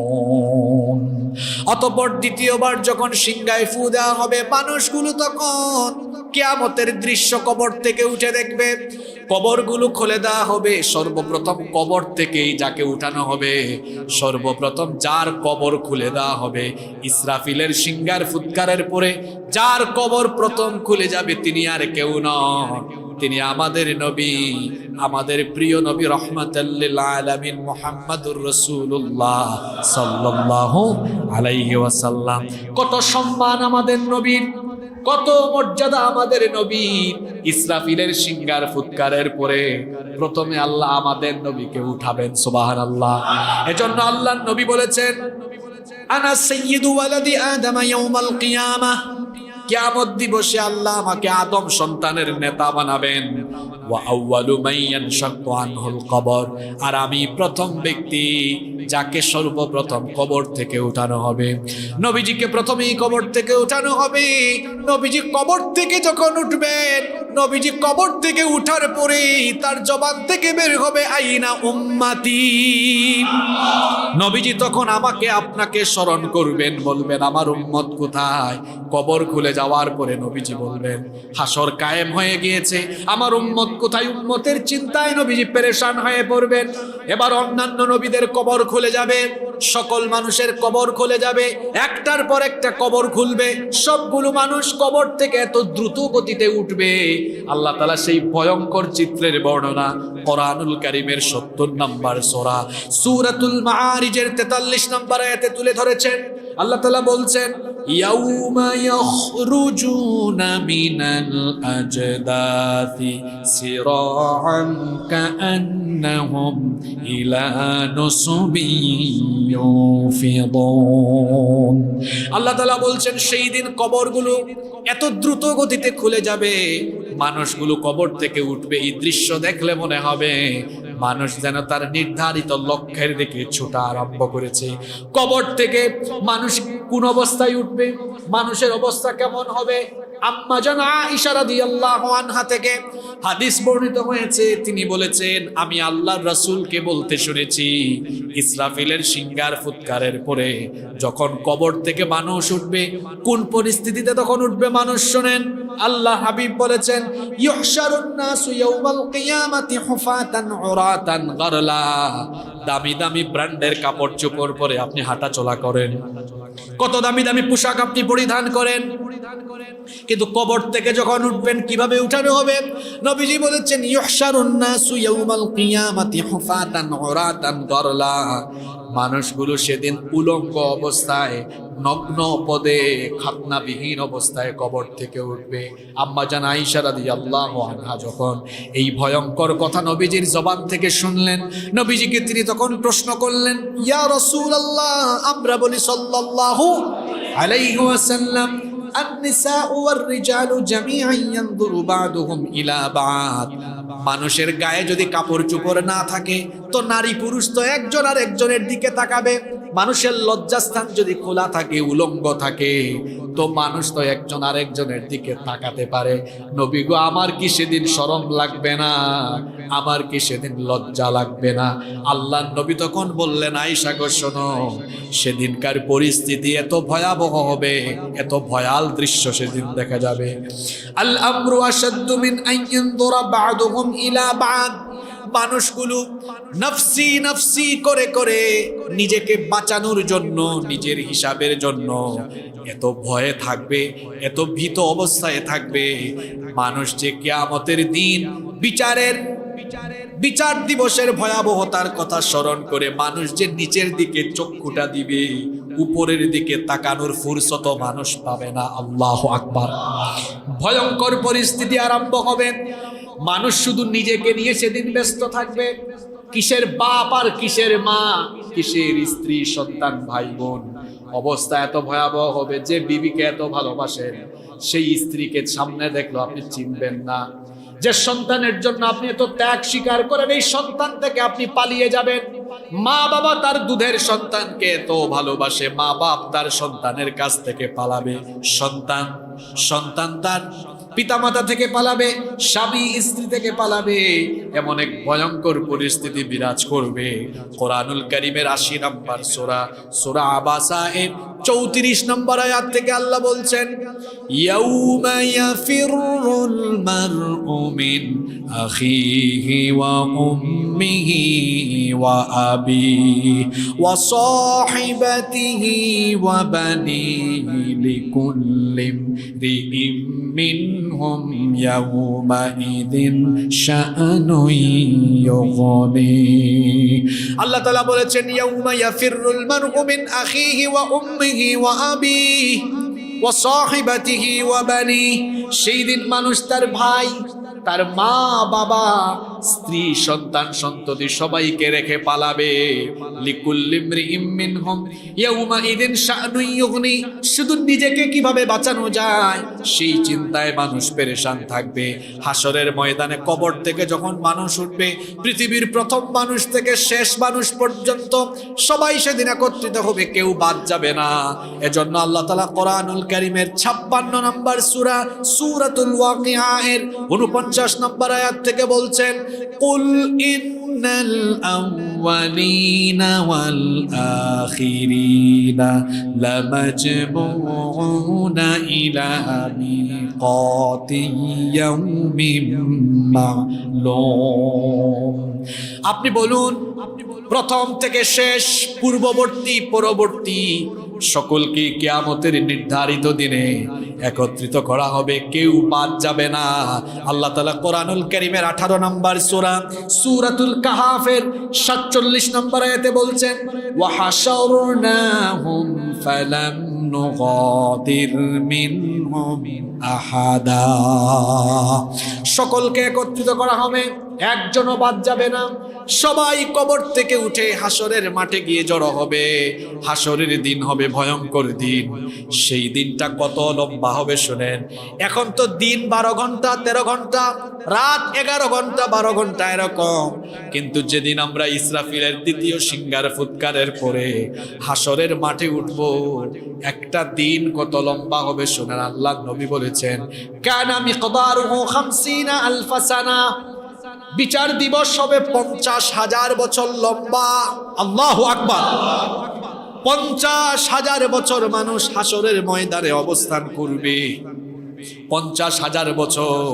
ইয়ানদুরুন। অতঃপর দ্বিতীয়বার যখন সিংহায় ফু দেওয়া হবে, মানুষগুলো তখন কিয়ামতের দৃশ্য কবর থেকে উঠে দেখবে। কবরগুলো খুলে দেওয়া হবে। সর্বপ্রথম কবর থেকেই যাকে উঠানো হবে, সর্বপ্রথম যার কবর খুলে দেওয়া হবে, ইসরাফিলের সিংহার ফুৎকারের পরে যার কবর প্রথম খুলে যাবে তিনি আর কেউ নন, তিনি আমাদের নবী, আমাদের প্রিয় নবী রাহমাতাল লিল আলামিন মুহাম্মাদুর রাসূলুল্লাহ সাল্লাল্লাহু আলাইহি ওয়াসাল্লাম। কত সম্মান আমাদের নবীর, কত মর্যাদা আমাদের নবীর। ইসরাফিলের সিংহার ফুৎকারের পরে প্রথমে আল্লাহ আমাদের নবীকে উঠাবেন। সুবহানাল্লাহ। এজন্য আল্লাহর নবী বলেছেন আনা সাইয়্যিদু ওয়ালাদি আদম ইয়াউমাল কিয়ামাহ, কিয়ামত দিবসে আল্লাহ আমাকে আদম সন্তানের নেতা বানাবেন। ওয়া আউয়ালু মান ইয়ানশাক্কু আনহুল কবর, আর আমি প্রথম ব্যক্তি যাকে সর্বপ্রথম কবর থেকে উঠানো হবে। নবীজিকে প্রথমেই কবর থেকে উঠানো হবে। নবীজি কবর থেকে যখন উঠবেন, নবীজি কবর থেকে উঠার পরে তার জবান থেকে বের হবে আইনা উম্মতি। নবীজি তখন আমাকে আপনাকে স্মরণ করবেন, বলবেন আমার উম্মত কোথায়? কবর খুলে যাওয়ার পরে নবীজি বলবেন হাসর কায়েম হয়ে গিয়েছে, আমার উম্মত কোথায়? উম্মতের চিন্তায় নবীজি পেরেশান হয়ে পড়বেন। এবার অন্যান্য নবীদের কবর খুলে যাবে, সকল মানুষের কবর খুলে যাবে, একটার পর একটা কবর খুলবে। সবগুলো মানুষ কবর থেকে এত দ্রুত গতিতে উঠবে, আল্লাহ তাআলা সেই ভয়ঙ্কর চিত্রের বর্ণনা কোরআনুল কারীমের 70 নম্বর সূরা সূরাতুল মাআরিজের 43 নম্বর আয়াতে তুলে ধরেছেন। আল্লাহ তাআলা বলছেন ইয়াউমা ইয়াখরুজুনা মিনাল আজদাথি সিরাআন কাআন্নাহুম ইলা নুসবিন ইউফিদুন। আল্লাহ তাআলা বলছেন সেই দিন কবরগুলো এত দ্রুত গতিতে খুলে যাবে, মানুষগুলো কবর থেকে উঠবে। এই দৃশ্য দেখলে মনে হবে মানুষ যেন তার নির্ধারিত লক্ষ্যের দিকে ছোটা আরম্ভ করেছে। কবর থেকে মানুষ কোন অবস্থায় উঠবে, মানুষের অবস্থা কেমন হবে? আম্মা জান আয়েশা রাদিয়াল্লাহু আনহা থেকে হাদিস বর্ণিত হয়েছে, তিনি বলেছেন, আমি আল্লাহর রাসূলকে বলতে শুনেছি, ইসরাফিলের সিংহার ফুৎকারের পরে যখন কবর থেকে মানুষ উঠবে, কোন পরিস্থিতিতে তখন উঠবে মানুষ শুনেন। আল্লাহ হাবিব বলেছেন, ইউহশারুন নাসু ইয়াউমাল কিয়ামাতি হুফাতান উরাতান গারলা। দামি দামি ব্র্যান্ডের কাপড় চোপড় পরে আপনি হাঁটা চলা করেন, কত দামি দামি পোশাক আপনি পরিধান করেন, কিন্তু কবর থেকে যখন উঠবেন কিভাবে উঠানো হবে? নবীজি বলেছেন, ইউহশারুন নাসু ইয়াউমাল কিয়ামাতি হুফাতান উরাতান গারলা। মানুষগুলো সেদিন উলঙ্গ অবস্থায়, নগ্ন পদে, খাতনাবিহীন অবস্থায় কবর থেকে উঠবে। আম্মা জান আয়েশা রাদিয়াল্লাহু আনহা যখন এই ভয়ঙ্কর কথা নবীজির জবান থেকে শুনলেন, নবীজিকে তিনি তখন প্রশ্ন করলেন, ইয়া রাসূলুল্লাহ, আমরা বলি সাল্লাল্লাহু আলাইহি ওয়াসাল্লাম, النساء والرجال جميعا ينظر بعضهم إلى بعض। মানুষের গায়ে যদি কাপড় চোপড় না থাকে তো নারী পুরুষ তো একজন আর একজনের দিকে তাকাবে। মানুষের লজ্জাস্থান যদি খোলা থাকে, উলঙ্গ থাকে, তো মানুষ তো একজন আর একজনের দিকে তাকাতে পারে। নবী গো, আমার কি সেদিন শরম লাগবে না? আমার কি সেদিন লজ্জা লাগবে না? আল্লাহর নবী তখন বললেন, আয়েশা গো শোনো, সেদিনকার পরিস্থিতি এত ভয়াবহ হবে, এত ভয়াল দৃশ্য সেদিন দেখা যাবে। আল আমরু আশাদ্দু মিন আন ইয়ানদুরা বা'দুহুম ইলা বা'দ। মানুষগুলো নফসি নফসি করে করে নিজেকে বাঁচানোর জন্য, নিজের হিসাবের জন্য এত ভয়ে থাকবে, এত ভীত অবস্থায় থাকবে। মানুষ যে কিয়ামতের দিন বিচার দিবসের ভয়াবহতার কথা স্মরণ করে মানুষ যে নিচের দিকে চক্ষুটা দিবে, উপরের দিকে তাকানোর ফুরসত মানুষ পাবে না। আল্লাহু আকবার। ভয়ঙ্কর পরিস্থিতি আরম্ভ হবে। মানুষ শুধু নিজেকে নিয়ে সেদিন ব্যস্ত থাকবে। কিসের বাপ আর কিসের মা, কিসের স্ত্রী সন্তান ভাই বোন। অবস্থা এত ভয়াবহ হবে যে বিবিকে এত ভালোবাসেন, সেই স্ত্রীকে সামনে দেখলো আপনি চিনবেন না। যে সন্তানের জন্য আপনি এত ত্যাগ স্বীকার করেন, এই সন্তান থেকে আপনি পালিয়ে যাবেন। মা বাবা তার দুধের সন্তানকে এত ভালোবাসে, মা বাপ তার সন্তানের কাছ থেকে পালাবে। সন্তান তার পিতামাতা থেকে পালাবে, স্বামী স্ত্রী থেকে পালাবে। এমন এক ভয়ঙ্কর পরিস্থিতি বিরাজ করবে। কোরআনুল কারীমের ৮০ নম্বর সূরা আবাসা এর ৩৪ নম্বর আয়াত থেকে আল্লাহ বলছেন, ইয়াউমা ইয়াফিরুল মারউ মিন আখিহি ওয়া উম্মিহি ওয়া আবিহি ওয়া সাহিবাতিহি ওয়া বানিহি লিকুল্লি ইমরিইম মিনহুম ইয়াউমাইযিন শাআনুন ইউগনি। আল্লাহ তাআলা বলেছেন, ইয়াউমা ইয়াফিরুল মারউ মিন আখিহি ওয়া উম্মিহি ওয়া আবিহি ওয়া সাহিবাতিহি ওয়া বানিহি। সেই দিন মানুষ তার ভাই, তার মা বাবা, স্ত্রী, সন্তান, সন্ততি সবাইকে রেখে পালাবে। লিকুল্লি ইমরিইম মিনহুম ইয়াউমাইযিন শাআনুন ইউগনি। শুধু নিজেকে কিভাবে বাঁচানো যায় সেই চিন্তায় মানুষ পেরেশান থাকবে। হাসরের ময়দানে কবর থেকে যখন মানুষ উঠবে, পৃথিবীর প্রথম মানুষ থেকে শেষ মানুষ পর্যন্ত সবাই সেদিন একত্রিত হবে, কেউ বাদ যাবে না। এজন্য আল্লাহ তাআলা কোরআনুল কারীমের ৫৬ নম্বর সূরাতুল ওয়াকিয়া এর ৪৯ নম্বর আয়াত থেকে বলছেন, কুল ইন্নাল আউয়ালিনা ওয়াল আখিরিনা লামাজমুউনা ইলা মিকাতি ইয়াউমিন মা'লুম। আপনি বলুন, প্রথম থেকে শেষ, পূর্ববর্তী, পরবর্তী সকলকে কিয়ামতের নির্ধারিত দিনে একত্রিত করা হবে, কেউ বাদ যাবে না। আল্লাহ তাআলা কোরআনুল কারীমের ১৮ নম্বর সূরাতুল কাহাফের ৪৭ নম্বর আয়াতে বলছেন, ওয়া হাশারনাহুম ফালাম নুগাদির মিনহুম আহাদা। সকলকে একত্রিত করা হবে, একজনও বাদ যাবে না। সবাই কবর থেকে উঠে হাসরের মাঠে গিয়ে জড়ো হবে। হাসরের দিন হবে ভয়ঙ্কর দিন। সেই দিনটা কত লম্বা হবে শুনেন। এখন তো দিন 12 ঘন্টা 13 ঘন্টা, রাত 11 ঘন্টা 12 ঘন্টা এরকম, কিন্তু যেদিন আমরা ইসরাফিলের দ্বিতীয় সিংহার ফুৎকারের পরে হাসরের মাঠে উঠব, একটা দিন কত লম্বা হবে শুনেন। আল্লাহ নবী বলেছেন, কানা মিকদারুহু 50 আলফা সানা, বিচার দিবস হবে 50,000 বছর লম্বা। আল্লাহু আকবার। 50,000 বছর মানুষ হাসরের ময়দানে অবস্থান করবে। 50,000 বছর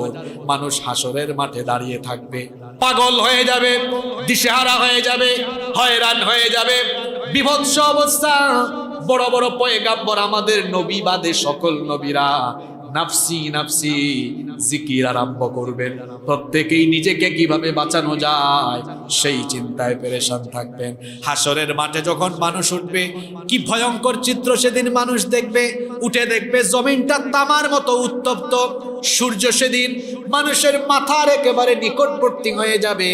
মানুষ হাসরের মাঠে দাঁড়িয়ে থাকবে। পাগল হয়ে যাবে, দিশেহারা হয়ে যাবে, হয়রান হয়ে যাবে, বিভৎস অবস্থা। বড় বড় পয়গাম্বর, আমাদের নবী বাদে সকল নবীরা নাফসি নাফসি জিকির আরম্ভ করবেন। প্রত্যেকেই নিজেকে কিভাবে বাঁচানো যায় সেই চিন্তায় পেরেশান থাকবেন। হাসরের মাঠে যখন মানুষ উঠবে, কি ভয়ঙ্কর চিত্র সেদিন মানুষ দেখবে। উঠে দেখবে জমিনটা তামার মতো উত্তপ্ত। সূর্য সেদিন মানুষের মাথার একেবারে নিকটবর্তী হয়ে যাবে।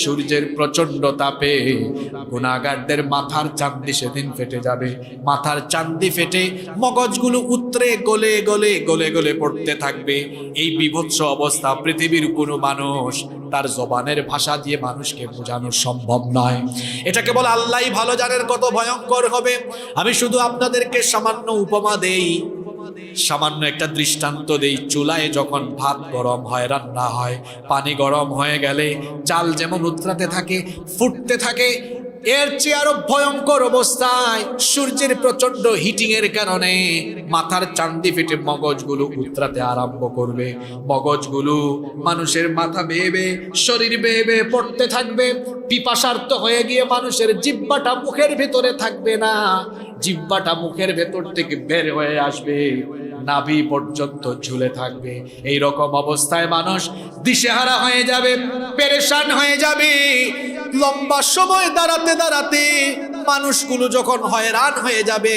সূর্যের প্রচন্ড তাপে গুনাহগারদের মাথার চান্দি সেদিন ফেটে যাবে। মাথার চান্দি ফেটে মগজগুলো উতরে গলে গলে গলে গলে পড়তে থাকবে। এই বিভৎস অবস্থা পৃথিবীর কোনো মানুষ তার জবানের ভাষা দিয়ে মানুষকে বোঝানো সম্ভব নয়। এটা কেবল আল্লাহই ভালো জানেন কত ভয়ঙ্কর হবে। আমি শুধু আপনাদেরকে সামান্য উপমা দেই, সামান্য একটা দৃষ্টান্ত দেই। চুলায় যখন ভাত গরম হয়, রান্না হয়, পানি গরম হয়ে গেলে চাল যেমন উতরাতে থাকে, ফুটতে থাকে, এর চেয়ে আরো ভয়ঙ্কর অবস্থায় সূর্যের প্রচন্ড হিটিং এর কারণে মাথার চান্দি ফেটে মগজগুলো উতরাতে আরম্ভ করবে। মগজগুলো মানুষের মাথা বেয়ে বেয়ে, শরীর বেয়ে বেয়ে পড়তে থাকবে। পিপাসার্ত হয়ে গিয়ে মানুষের জিহ্বাটা মুখের ভেতরে থাকবে না, জিহ্বাটা মুখের ভেতর থেকে বের হয়ে আসবে, নাভি পর্যন্ত ঝুলে থাকবে। এই রকম অবস্থায় মানুষ দিশেহারা হয়ে যাবে, পেরেশান হয়ে যাবে। লম্বা সময় দাঁড়াতে দাঁড়াতে মানুষগুলো যখন হয়রান হয়ে যাবে,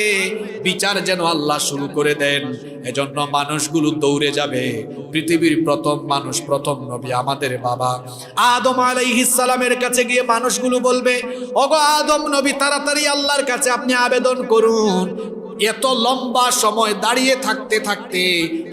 বিচার যেন আল্লাহ শুরু করে দেন। এজন্য মানুষগুলো দৌড়ে যাবে। পৃথিবীর প্রথম মানুষ, প্রথম নবী আমাদের বাবা আদম আলাইহিস সালামের কাছে গিয়ে মানুষগুলো বলবে, ওগো আদম নবী, তাড়াতাড়ি আল্লাহর কাছে আপনি আবেদন করুন। এত লম্বা সময় দাঁড়িয়ে থাকতে থাকতে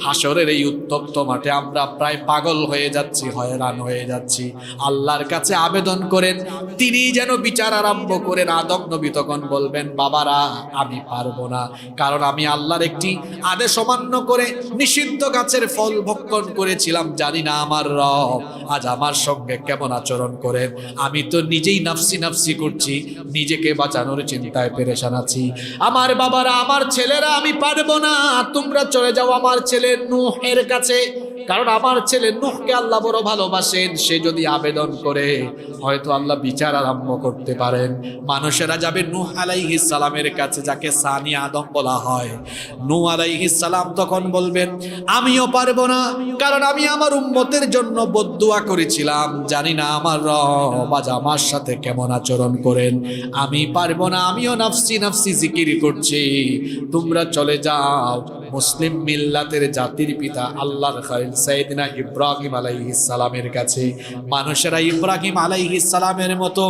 হাসরের এই উত্তপ্ত মাঠে আমরা প্রায় পাগল হয়ে যাচ্ছি, হয়রান হয়ে যাচ্ছি। আল্লাহর কাছে আবেদন করেন, তিনি যেন বিচার আরম্ভ করেন। আদম নবী তখন বলবেন, বাবারা আমি পারবো না, কারণ আমি আল্লাহর একটি আদেশ অমান্য করে নিষিদ্ধ গাছের ফল ভক্ষণ করেছিলাম। জানি না আমার রব আজ আমার সঙ্গে কেমন আচরণ করেন। আমি তো নিজেই নাফসি নাফসি করছি, নিজেকে বাঁচানোর চিন্তায় পেরেশান আছি। আমার বাবারা, আমার ছেলেরা, আমি পারবো না, তোমরা চলে যাও আমার ছেলে নূহের কাছে, কারণ আমার ছেলে নূহকে আল্লাহ বড় ভালোবাসেন। সে যদি আবেদন করে হয়তো আল্লাহ বিচার আরম্ভ করতে পারেন। মানুষেরা যাবে নূহ আলাইহিস সালামের কাছে, যাকে সানি আদম বলা হয়। নূহ আলাইহিস সালাম তখন বলবেন, আমিও পারবো না, কারণ আমি আমার উম্মতের জন্য বদদুয়া করেছিলাম। জানি না আমার রব আজ আমার সাথে কেমন আচরণ করেন। আমি পারবো না, আমিও নাফসি নাফসি জিকির করছি, তোমরা চলে যাও মুসলিম মিল্লাতের জাতির পিতা আল্লাহর খলিল সাইয়েদনা ইব্রাহিম আলাইহিস সালামের কাছে। মানুষেরা ইব্রাহিম আলাইহিস সালামের মতো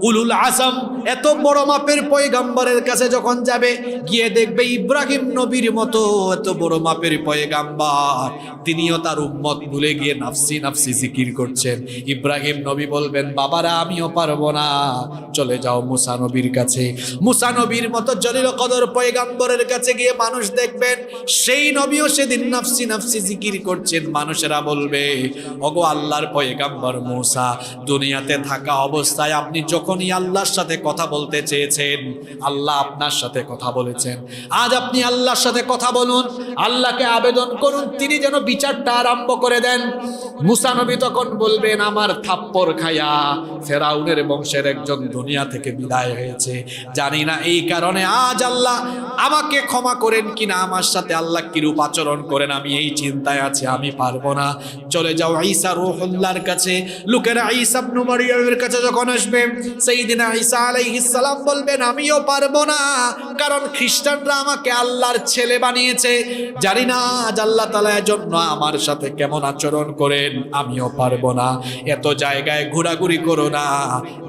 উলুল আজম এত বড় মাপের পয়গাম্বরের কাছে যখন যাবে, গিয়ে দেখবে ইব্রাহিম নবীর মতো এত বড় মাপের পয়গাম্বর, তিনিও তার উম্মত ভুলে গিয়ে নাফসি নাফসি জিকির করছেন। ইব্রাহিম নবী বলবেন, বাবারা আমিও পারবো না, চলে যাও মুসা নবীর কাছে। মুসা নবীর মতো জলিল কদর পয়গাম্বরের কাছে গিয়ে মানুষ দেখবেন সেই নবীও সেদিন নাফসি নাফসি জিকির করছেন। মানুষেরা বলবে, ওগো আল্লাহর পয়গাম্বর মুসা, দুনিয়াতে থাকা অবস্থায় আপনি যখনই আল্লাহর সাথে কথা বলতে চেয়েছেন, আল্লাহ আপনার সাথে কথা বলেছেন। আজ আপনি আল্লাহর সাথে কথা বলুন, আল্লাহকে আবেদন করুন, তিনি যেন বিচারটা আরম্ভ করে দেন। মুসা নবী তখন বলবেন, আমার থাপ্পড় খায়া ফেরাউনের বংশের একজন দুনিয়া থেকে বিদায় হয়েছে, জানি না এই কারণে আজ আল্লাহ আমাকে ক্ষমা করেন কিনা, আমার সাথে আল্লাহ কিরূপ আচরণ করেন, আমি এই চিন্তায় আছি, আমি পারবো না। চলে যাও ঈসা রূহুল্লাহর কাছে। লোকেরা ঈসা ইবনে মারইয়ামের কাছে যখন আসবে, সাইয়্যিদিনা ঈসা আলাইহিস সালাম বলবেন আমিও পারবো না, কারণ খ্রিস্টানরা আমাকে আল্লাহর ছেলে বানিয়েছে। জানি না আল্লাহ তাআলা এজন্য আমার সাথে কেমন আচরণ করেন, আমিও পারবো না। এত জায়গায় ঘোরাঘুরি করো না,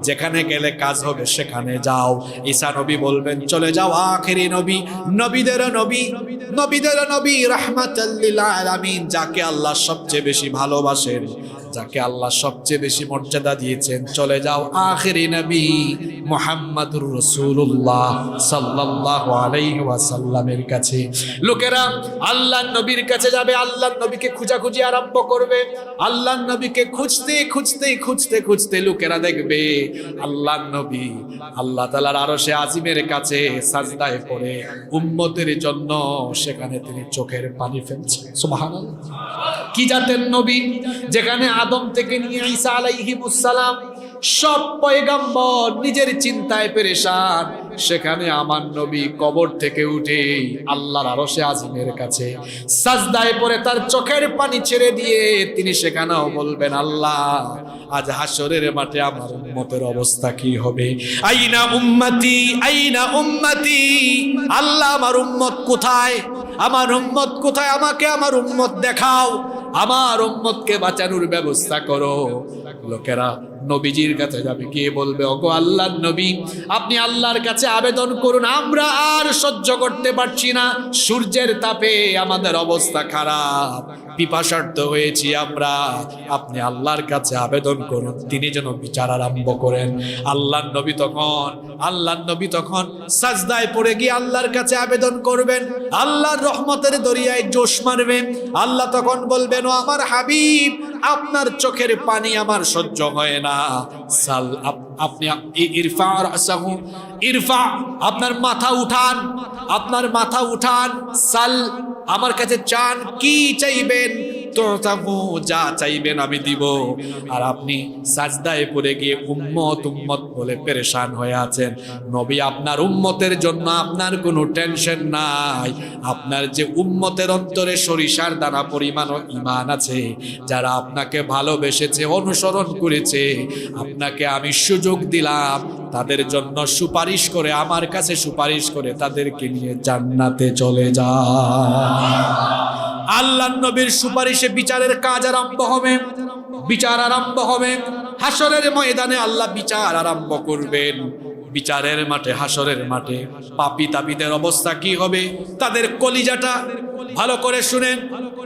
যেখানে গেলে কাজ হবে সেখানে যাও। ঈসা নবী বলবেন চলে যাও আখেরি নবী, নবীদের নবী, নবীদের নবী, রাহমাতাল লিল আলামিন, যাকে আল্লাহ সবচেয়ে বেশি ভালোবাসেন, যাকে আল্লাহ সবচেয়ে বেশি মর্যাদা দিয়েছেন। চলে যাও আখেরি নবী মুহাম্মাদুর রাসূলুল্লাহ সাল্লাল্লাহু আলাইহি ওয়াসাল্লামের কাছে। লোকেরা আল্লাহর নবীর কাছে যাবে, আল্লাহর নবীকে খোঁজাখুঁজি আরম্ভ করবে। আল্লাহর নবীকে খুঁজতে খুঁজতে খুঁজতে খুঁজতে লোকেরা দেখবে আল্লাহর নবী আল্লাহ তাআলার আরশে আজিমের কাছে সাজদায় পড়ে উম্মতের জন্য সেখানে তিনি চোখের পানি ফেলছেন। সুবহানাল্লাহ। কি জাতের নবী, যেখানে আদম থেকে নিয়ে ঈসা আলাইহিমুস সালাম সব পয়গম্বর নিজের চিন্তায় পেরেশান, সেখানে আমার নবী কবর থেকে উঠে আল্লাহর আরশে আজিমের কাছে সাজদায় পড়ে তার চোখের পানি ছেড়ে দিয়ে তিনি সেখানেও বলবেন আল্লাহ আজ হাসরের মাঠে আমার উম্মতের অবস্থা কি হবে। আইনা উম্মতি, আইনা উম্মতি, আল্লাহ আমার উম্মত কোথায়, আমার উম্মত কোথায়, আমাকে আমার উম্মত দেখাও, আমার উম্মতকে বাঁচানোর ব্যবস্থা করো। লোকেরা নবীজির কাছে যাবে, গিয়ে বলবে ওগো আল্লাহর নবী, আপনি আল্লাহর কাছে আবেদন করুন, আমরা আর সহ্য করতে পারছি না, সূর্যের তাপে আমাদের অবস্থা খারাপ, পিপাসার্ত হয়েছি আমরা, আপনি আল্লাহর কাছে আবেদন করুন, তিনি যেন বিচার আরম্ভ করেন। আল্লাহর নবী তখন সাজদায় পড়ে গিয়ে আল্লাহর কাছে আবেদন করবেন, আল্লাহর রহমতের দরিয়ায় জোশ মারবেন। আল্লাহ তখন বলবেন ও আমার হাবিব, আপনার চোখের পানি আমার সহ্য হয় না, সাল আপনি ইরফা রাসাহু, ইরফা, আপনার মাথা উঠান, আপনার মাথা উঠান, সাল, আমার কাছে চান, কি চাইবেন, তোতাবু, যা চাইবেন আমি দিব। আর আপনি সাজদায় পড়ে গিয়ে উম্মত উম্মত বলে পেরেশান হয়ে আছেন। নবী আপনার উম্মতের জন্য আপনার কোনো টেনশন নাই, আপনার যে উম্মতের অন্তরে সরিষার দানা পরিমাণ ঈমান আছে, যারা আপনাকে ভালোবেসেছে, অনুসরণ করেছে, আপনাকে আমি সুযোগ দিলাম তাদের জন্য সুপারিশ করে, আমার কাছে সুপারিশ করে তাদেরকে নিয়ে জান্নাতে চলে যা। আল্লাহর নবীর সুপারিশে বিচারের কাজ আরম্ভ হবে, বিচার আরম্ভ হবে। হাসরের ময়দানে আল্লাহ বিচার আরম্ভ করবেন। বিচারের মাঠে, হাসরের মাঠে পাপী তাপীদের অবস্থা কি হবে, তাদের কলিজাটা ভালো করে শুনেন,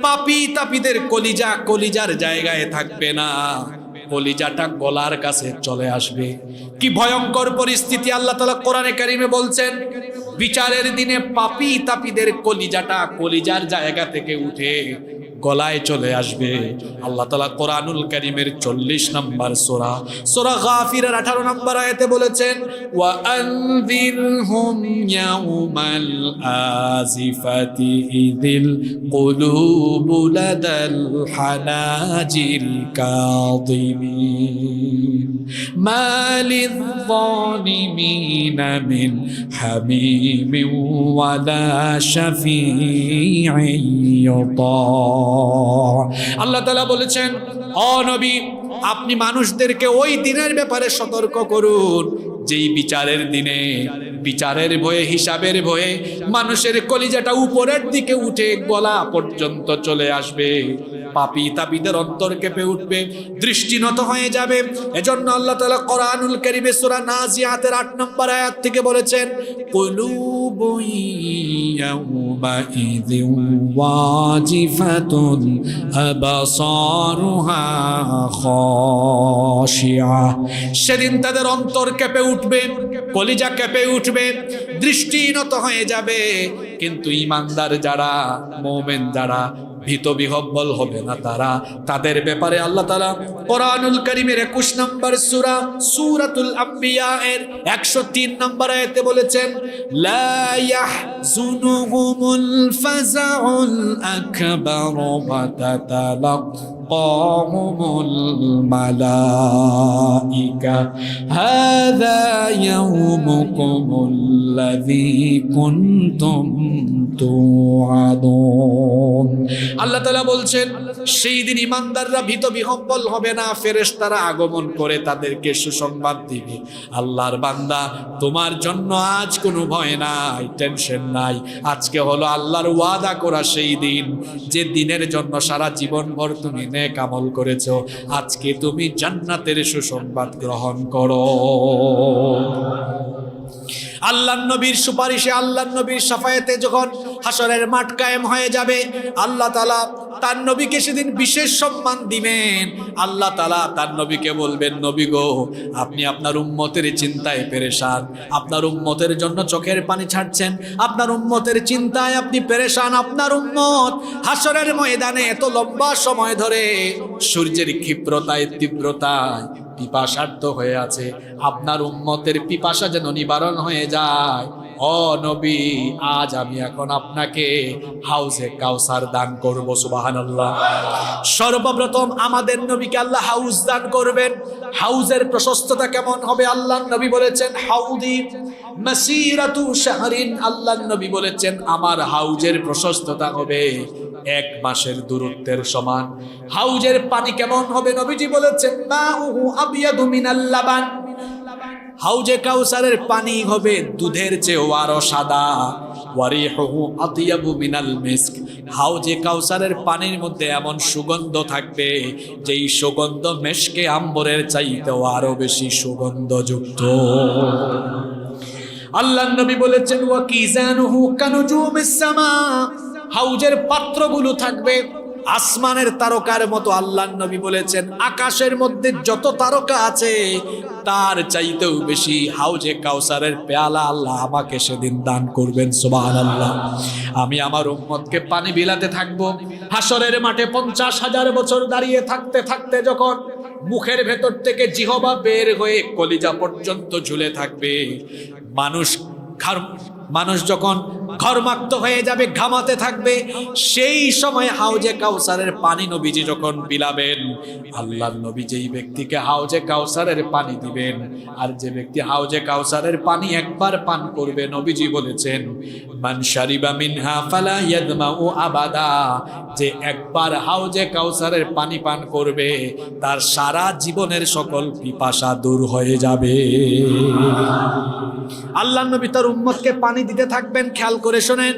পাপী তাপীদের কলিজা কলিজার জায়গায় থাকবে না, কলিজাটা গলার কাছে চলে আসবে। কি ভয়ঙ্কর পরিস্থিতি আল্লাহ তাআলা কোরআনে কারিমে বলছেন। বিচারের দিনে পাপী তাপীদের কলিজাটা কলিজার জায়গা থেকে উঠে গলায় চলে আসবে। আল্লাহ তাআলা কোরআনুল কারীমের 40 নম্বর সূরা, সূরা গাফিরের 18 নম্বর আয়াতে বলেছেন, ওয়া আনযিরহুম ইয়াউমাল আজিফাতি ইযিল কুলুবু লাদাল হানাজির কাযিমিন মা লিয-যালিমিনা মিন হামিমিন ওয়ালা শাফী'ইন ইউতা। আল্লাহ তাআলা বলেছেন, ও নবী, আপনি মানুষদেরকে ওই দিনের ব্যাপারে সতর্ক করুন, যেই বিচারের দিনে, বিচারের ভয়ে, হিসাবের ভয়ে মানুষের কলিজাটা উপরের দিকে উঠে গলা পর্যন্ত চলে আসবে, পাপী তাপীদের অন্তর কেঁপে উঠবে, দৃষ্টিনত হয়ে যাবে। এজন্য আল্লাহ তাআলা কোরআনুল কারীমে সূরা নাজিয়াতের 8 নম্বর আয়াত থেকে বলেছেন, কুলুবুন ইয়াউমাইযিন ওয়াজিফাতুন আবসারুহা খাশিয়া। সেদিন তাদের অন্তর কেঁপে উঠবে, কলিজা কেঁপে উঠবে, দৃষ্টিনত হয়ে যাবে, কিন্তু ঈমানদার যারা, মুমিন যারা, ভীত বিহব্বল হবে না তারা। তাদের ব্যাপারে আল্লাহ তাআলা কোরআনুল কারীমের 21 নম্বর সূরা, সূরাতুল আম্বিয়া এর 103 নম্বর আয়াতে বলেছেন, লা ইয়াহজুনুহুমুল ফাযাউল আকবার ওয়া তাতালাক্কাহুমুল মালাইকা মালাইকা হাযা ইয়াউমুকুমুল্লাযী কুনতুম তুআদুন। আল্লাহ তাআলা বলছেন সেই দিন ঈমানদাররা ভীত বিহ্বল হবে না, ফেরেশতারা আগমন করে তাদেরকে সুসংবাদ দিবে, আল্লাহর বান্দা তোমার জন্য আজ কোনো ভয় নাই, টেনশন নাই। আজকে হলো আল্লাহর ওয়াদা করা সেই দিন, যে দিনের জন্য সারা জীবন ভর তুমি নেক আমল করেছো, আজকে তুমি জান্নাতের সুসংবাদ গ্রহণ করো। আল্লাহর নবীর সুপারিশে, আল্লাহর নবীর শাফায়াতে যখন হাসরের মাঠ কায়েম হয়ে যাবে, আল্লাহ তাআলা তার নবীকে সেদিন বিশেষ সম্মান দিবেন। আল্লাহ তাআলা তার নবীকে বলবেন, নবী গো, আপনি আপনার উম্মতের চিন্তায় পেরেশান, আপনার উম্মতের জন্য চোখের পানি ছাড়ছেন, আপনার উম্মতের চিন্তায় আপনি পেরেশান। আপনার উম্মত হাসরের ময়দানে এত লম্বা সময় ধরে সূর্যের ক্ষিপ্রতায় তীব্রতায় পিপাসার্ত হয়ে আছে, আপনার উম্মতের পিপাসা যেন নিবারণ হয়ে যায়। ও নবী, আজ আমি এখন আপনাকে হাউজে কাউসার দান করব। সুবহানাল্লাহ। সর্বপ্রথম আমাদের নবীকে আল্লাহ হাউজ দান করবেন। হাউজের প্রশস্ততা কেমন হবে? আল্লাহর নবী বলেছেন হাউদি মাসিরাতু শাহরিন। আল্লাহর নবী বলেছেন আমার হাউজের প্রশস্ততা হবে 1 মাসের দূরত্বের সমান। হাউজের পানি কেমন হবে? নবীজি বলেছেন মাউহু আবিয়াদু মিনাল লাবান। হাউজে কাউসারের পানি হবে দুধের চেয়েও আরো সাদা। ওয়ারিহুহু আতিয়াবু মিনাল মিস্ক। হাউজে কাউসারের পানির মধ্যে এমন সুগন্ধ থাকবে যেই সুগন্ধ মেশকে আম্বরের চাইতেও আরো বেশি সুগন্ধযুক্ত। আল্লাহর নবী বলেছেন ওয়া কিজানুহু কানুজুমিস সামা। হাউজের পাত্রগুলো থাকবে আসমানের তারকার মতো। আল্লাহর নবী বলেছেন আকাশের মধ্যে যত তারকা আছে তার চাইতেও বেশি হাউজে কাউসারের পেয়ালা আল্লাহ আমাকে সেদিন দান করবেন। সুবহানাল্লাহ। আমি আমার উম্মতকে পানি বিলাতে থাকবো। হাসরের মাঠে 50,000 বছর দাঁড়িয়ে থাকতে থাকতে যখন মুখের ভেতর থেকে জিহবা বের হয়ে কলিজা পর্যন্ত ঝুলে থাকবে, মানুষ যখন ঘর্মাক্ত হয়ে যাবে, ঘামাতে থাকবে, সেই সময় হাউজে কাউসারের পানি নবীজি যখন বিলাবেন, আল্লাহর নবী যেই ব্যক্তিকে হাউজে কাউসারের পানি দিবেন, আর যে ব্যক্তি হাউজে কাউসারের পানি একবার পান করবে, নবীজি বলেছেন মান শারিবা মিনহা ফালা ইয়াদমাউ আবাদা। যে একবার হাউজে কাউসারের পানি পান করবে তার সারা জীবনের সকল পিপাসা দূর হয়ে যাবে। আল্লাহর নবী তার উম্মতকে পানি দিতে থাকবেন। খেয়াল করে শোনেন,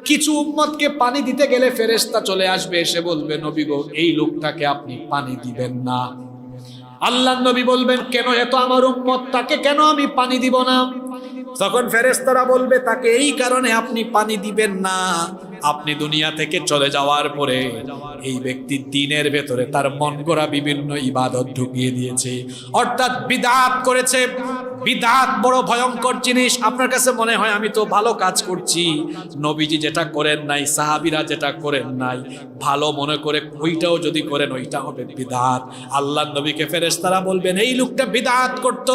কিছু উম্মতকে পানি দিতে গেলে ফেরেশতা চলে আসবে, এসে বলবে নবী গো, এই লোকটাকে আপনি পানি দিবেন না। আল্লাহর নবী বলবেন কেন? এত আমার উম্মত, তাকে কেন আমি পানি দিব না? তখন ফেরেশতারা বলবে তাকে এই কারণে আপনি পানি দিবেন না, আপনি দুনিয়া থেকে চলে যাওয়ার পরে এই ব্যক্তি দ্বীনের ভেতরে তার মন গড়া বিভিন্ন ইবাদত ঢুকিয়ে দিয়েছে, অর্থাৎ বিদআত করেছে। বিদআত বড় ভয়ঙ্কর জিনিস। আপনার কাছে মনে হয় আমি তো ভালো কাজ করছি, নবীজি যেটা করেন নাই, সাহাবীরা যেটা করেন নাই, ভালো মনে করে ওইটাও যদি করেন ওইটা হবে বিদআত। আল্লাহর নবীকে ফেরেশতারা বলবেন এই লোকটা বিদআত করত।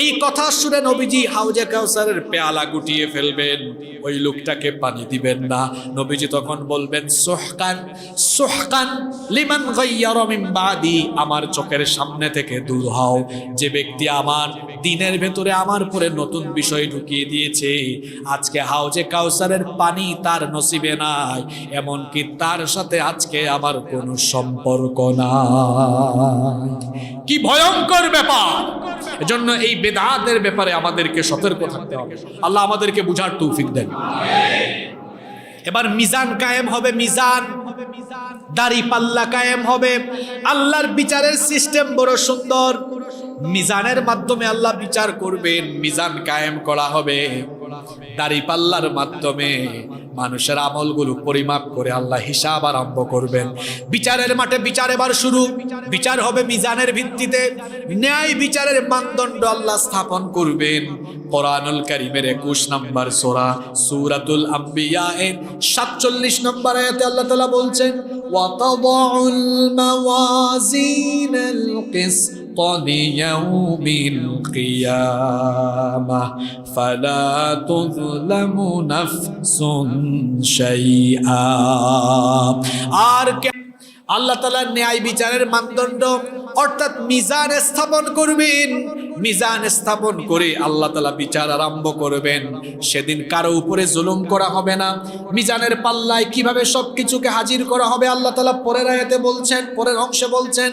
এই কথা শুনে নবীজি হাউজে কাউসারের পেয়ালা গুটিয়ে ফেলবেন, ওই লোকটাকে পানি দিবেন না। নবীজি তখন বলবেন সুহকান সুহকান লিমান গায়্যারা মিন বাদি। আমার চোখের সামনে থেকে দূর হও, যে ব্যক্তি আমার দ্বীনের ভেতরে আমার পরে নতুন বিষয় ঢুকিয়ে দিয়েছে। আজকে হাউজে কাউসারের পানি তার নসিবে নাই, এমনকি তার সাথে আজকে আমার কোনো সম্পর্ক নাই। কি ভয়ঙ্কর ব্যাপার! এজন্য এই বিদআতের ব্যাপারে আমাদেরকে সতর্ক থাকতে হবে। আল্লাহ আমাদেরকে বুঝার তৌফিক দেন। এবার মিজান কায়েম হবে। মিজান, দাড়ি পাল্লা কায়েম হবে। আল্লাহর বিচারের সিস্টেম বড় সুন্দর। মিজানের মাধ্যমে আল্লাহ বিচার করবেন। মিজান কায়েম করা হবে, দাড়ি পাল্লার মাধ্যমে মানুষের আমলগুলো পরিমাপ করে আল্লাহ হিসাব আরম্ভ করবেন। বিচারের মাঠে বিচার এবার শুরু। বিচার হবে মিজানের ভিত্তিতে। ন্যায় বিচারের মানদণ্ড আল্লাহ স্থাপন করবেন। কোরআনুল কারীমের 21 নম্বর সূরা সূরাতুল আম্বিয়া এর 47 নম্বর আয়াতে আল্লাহ তাআলা বলছেন ওয়া তাদাউল মাওয়াজিনাল কিসত লিয়াউমিল কিয়ামাহ ফালা তুযলামু নাফসুন শাইআ। আল্লাহ তাআলা ন্যায় বিচারের মানদণ্ড অর্থাৎ মিজান স্থাপন করবেন। মিজান স্থাপন করে আল্লাহ তাআলা বিচার আরম্ভ করবেন। সেদিন কারো উপরে জুলুম করা হবে না। মিজানের পাল্লায় কিভাবে সবকিছুকে হাজির করা হবে আল্লাহ তাআলা পরের আয়াতে বলছেন, পরের অংশে বলছেন,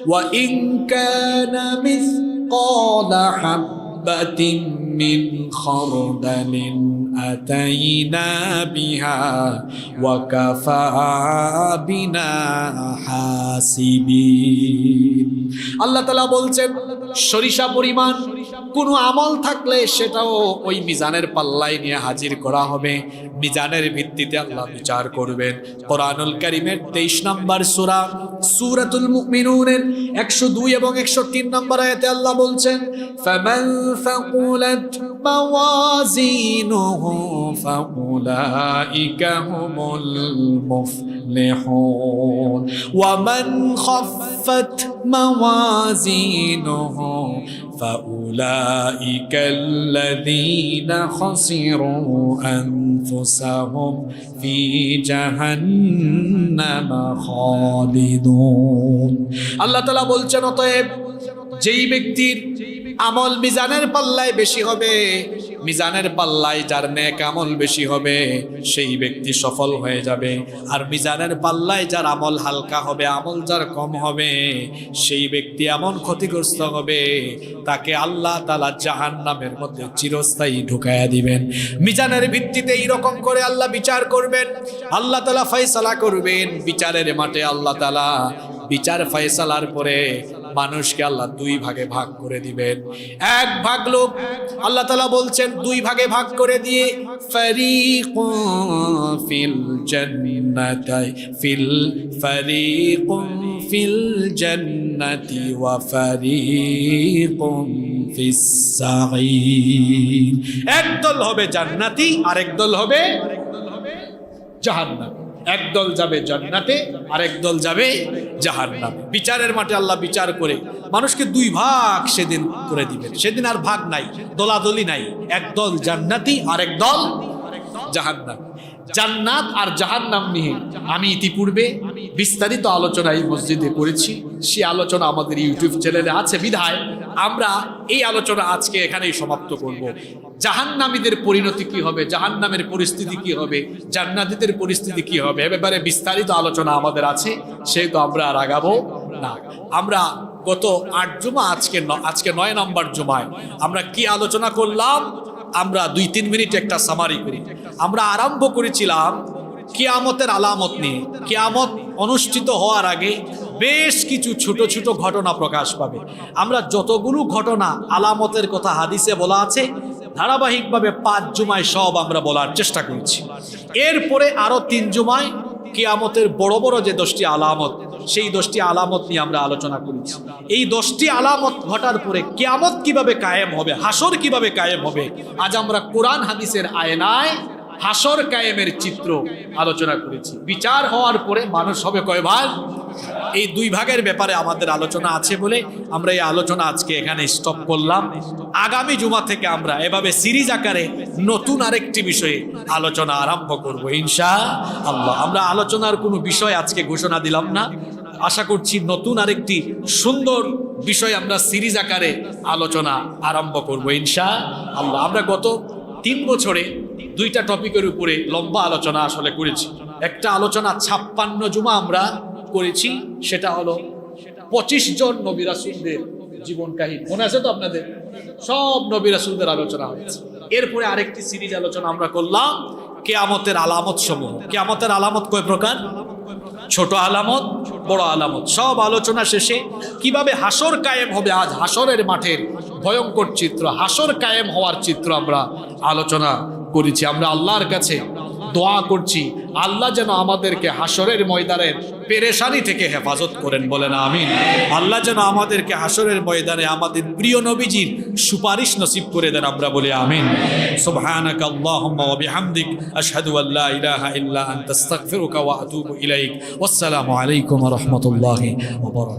ওয়া ইন কানা মিসকালা হাববাতিন মিন খারদালিন আতাইনা বিহা ওয়া কাফা বিনা হাসিবিন। আল্লাহ তাআলা বলছেন সরিষা পরিমাণ কোনো আমল থাকলে সেটাও ওই মিজানের পাল্লায় নিয়ে হাজির করা হবে। মিজানের ভিত্তিতে আল্লাহ বিচার করবেন। কোরআনুল কারীমের 23 নম্বর সূরা সূরাতুল মুমিনুনের 102 এবং 103 নম্বর আয়াতে আল্লাহ বলছেন, ফামান ফাকুলাত মাওয়াজিনুহু ফাউলাইকা হুমুল মুফলিহুন ওয়া মান খাফফাত মাওয়াজিনুহু فأولئك الذين خسروا أنفسهم في جهنم خالدون। আল্লাহ তাআলা বলছেন অতএব যেই ব্যক্তির আমল মিজানের পাল্লায় বেশি হবে, মিজানের পাল্লায় যার নেক আমল বেশি হবে সেই ব্যক্তি সফল হয়ে যাবে। আর মিজানের পাল্লায় যার আমল হালকা হবে, আমল যার কম হবে সেই ব্যক্তি এমন ক্ষতিগ্রস্ত হবে তাকে আল্লাহ তাআলা জাহান্নামের মধ্যে চিরস্থায়ী ঢুকায়া দিবেন। মিজানের ভিত্তিতে এইরকম করে আল্লাহ বিচার করবেন, আল্লাহ তাআলা ফয়সালা করবেন। বিচারের মাঠে আল্লাহ তাআলা বিচার ফয়সালার পরে মানুষকে আল্লাহ দুই ভাগে ভাগ করে দিবেন। এক ভাগ লোক আল্লাহ তাআলা বলছেন দুই ভাগে ভাগ করে দিয়ে ফারিকুন ফিল জান্নাতি ফিল জান্নাতি ওয়া ফারিকুন ফিস সাঈর। একদল হবে জান্নাতি আর একদল হবে জাহান্নামী। একদল যাবে জান্নাতে আর একদল যাবে জাহান্নামে। বিচারের মাঠে আল্লাহ বিচার করে মানুষকে দুই ভাগ সেদিন করে দিবেন। সেদিন আর ভাগ নাই, দলাদলি নাই। একদল জান্নাতি আর একদল জাহান্নাম। জান্নাত আর জাহান্নাম নিয়ে আমি ইতিপূর্বে বিস্তারিত আলোচনা এই মসজিদে করেছি। সেই আলোচনা আমাদের ইউটিউব চ্যানেলে আছে বিধায় আমরা এই আলোচনা আজকে এখানেই সমাপ্ত করব। জাহান্নামীদের পরিণতি কি হবে, জাহান্নামের পরিস্থিতি কি হবে, জান্নাতীদের পরিস্থিতি কি হবে এ ব্যাপারে বিস্তারিত আলোচনা আমাদের আছে, সেহেতু আমরা আর আগাবো না। আমরা গত 8 জুমা, আজকে 9 নম্বর জুমায় আমরা কি আলোচনা করলাম আমরা 2-3 মিনিট একটা সামারি করি। আমরা আরম্ভ করেছিলাম কিয়ামতের আলামত নিয়ে। কিয়ামত অনুষ্ঠিত হওয়ার আগে বেশ কিছু ছোট ছোট ঘটনা প্রকাশ পাবে। আমরা যতগুলো ঘটনা আলামতের কথা হাদিসে বলা আছে ধারাবাহিকভাবে 5 জুমায় সব আমরা বলার চেষ্টা করেছি। এরপরে আরো 3 জুমায় কিয়ামতের বড় বড় যে 10টি আলামত, সেই 10টি আলামত নিয়ে আমরা আলোচনা করেছি। এই 10টি আলামত ঘটার পরে কিয়ামত কিভাবে কায়েম হবে, হাসর কিভাবে কায়েম হবে, আজ আমরা কোরআন হাদিসের আয়নায় হাসর কায়েমের চিত্র আলোচনা করেছি। বিচার হওয়ার পরে মানুষ হবে কয় ভাগ, এই 2 ভাগের ব্যাপারে আমাদের আলোচনা আছে বলে আমরা এই আলোচনা আজকে এখানে স্টপ করলাম। আগামী জুমা থেকে আমরা এভাবে সিরিজ আকারে নতুন আরেকটি বিষয়ে আলোচনা আরম্ভ করব ইনশাআল্লাহ। আমরা আলোচনার কোনো বিষয় আজকে ঘোষণা দিলাম না, আশা করছি নতুন আরেকটি সুন্দর বিষয় আমরা সিরিজ আকারে আলোচনা আরম্ভ করব ইনশাআল্লাহ। আমরা গত 3 বছরে 2টা টপিকের উপরে লম্বা আলোচনা আসলে করেছি। একটা আলোচনা 56 জুমা আমরা করেছি, সেটা হলো 25 জন নবী রাসূলদের জীবন কাহিনী। মনে আছে তো আপনাদের? সব নবী রাসূলদের আলোচনা হয়েছে। এরপরে আরেকটি সিরিজ আলোচনা আমরা করলাম কিয়ামতের আলামত সমূহ। কিয়ামতের আলামত কয় প্রকার? ছোট আলামত, বড় আলামত। সব আলোচনা শেষে কিভাবে হাসর কায়েম হবে, আজ হাসরের মাঠের ভয়ঙ্কর চিত্র, হাসর কায়েম হওয়ার চিত্র আমরা আলোচনা করেছি। আমরা আল্লাহর কাছে দোয়া করছি আল্লাহ যেন আমাদেরকে হাসরের ময়দানের পেরেশানি থেকে হেফাজত করেন, বলেন আমিন। আল্লাহ যেন আমাদেরকে হাসরের ময়দানে আমাদের প্রিয় নবীজির সুপারিশ নসিব করে দেন, আমরা বলি আমিন। সুবহানাকা আল্লাহুম্মা ওয়া বিহামদিক আশহাদু আল্লা ইলাহা ইল্লা আনতা আস্তাগফিরুকা ওয়া আতুবু ইলাইক। ওয়াসসালামু আলাইকুম ওয়া রাহমাতুল্লাহি ওয়া বারাকাতুহু।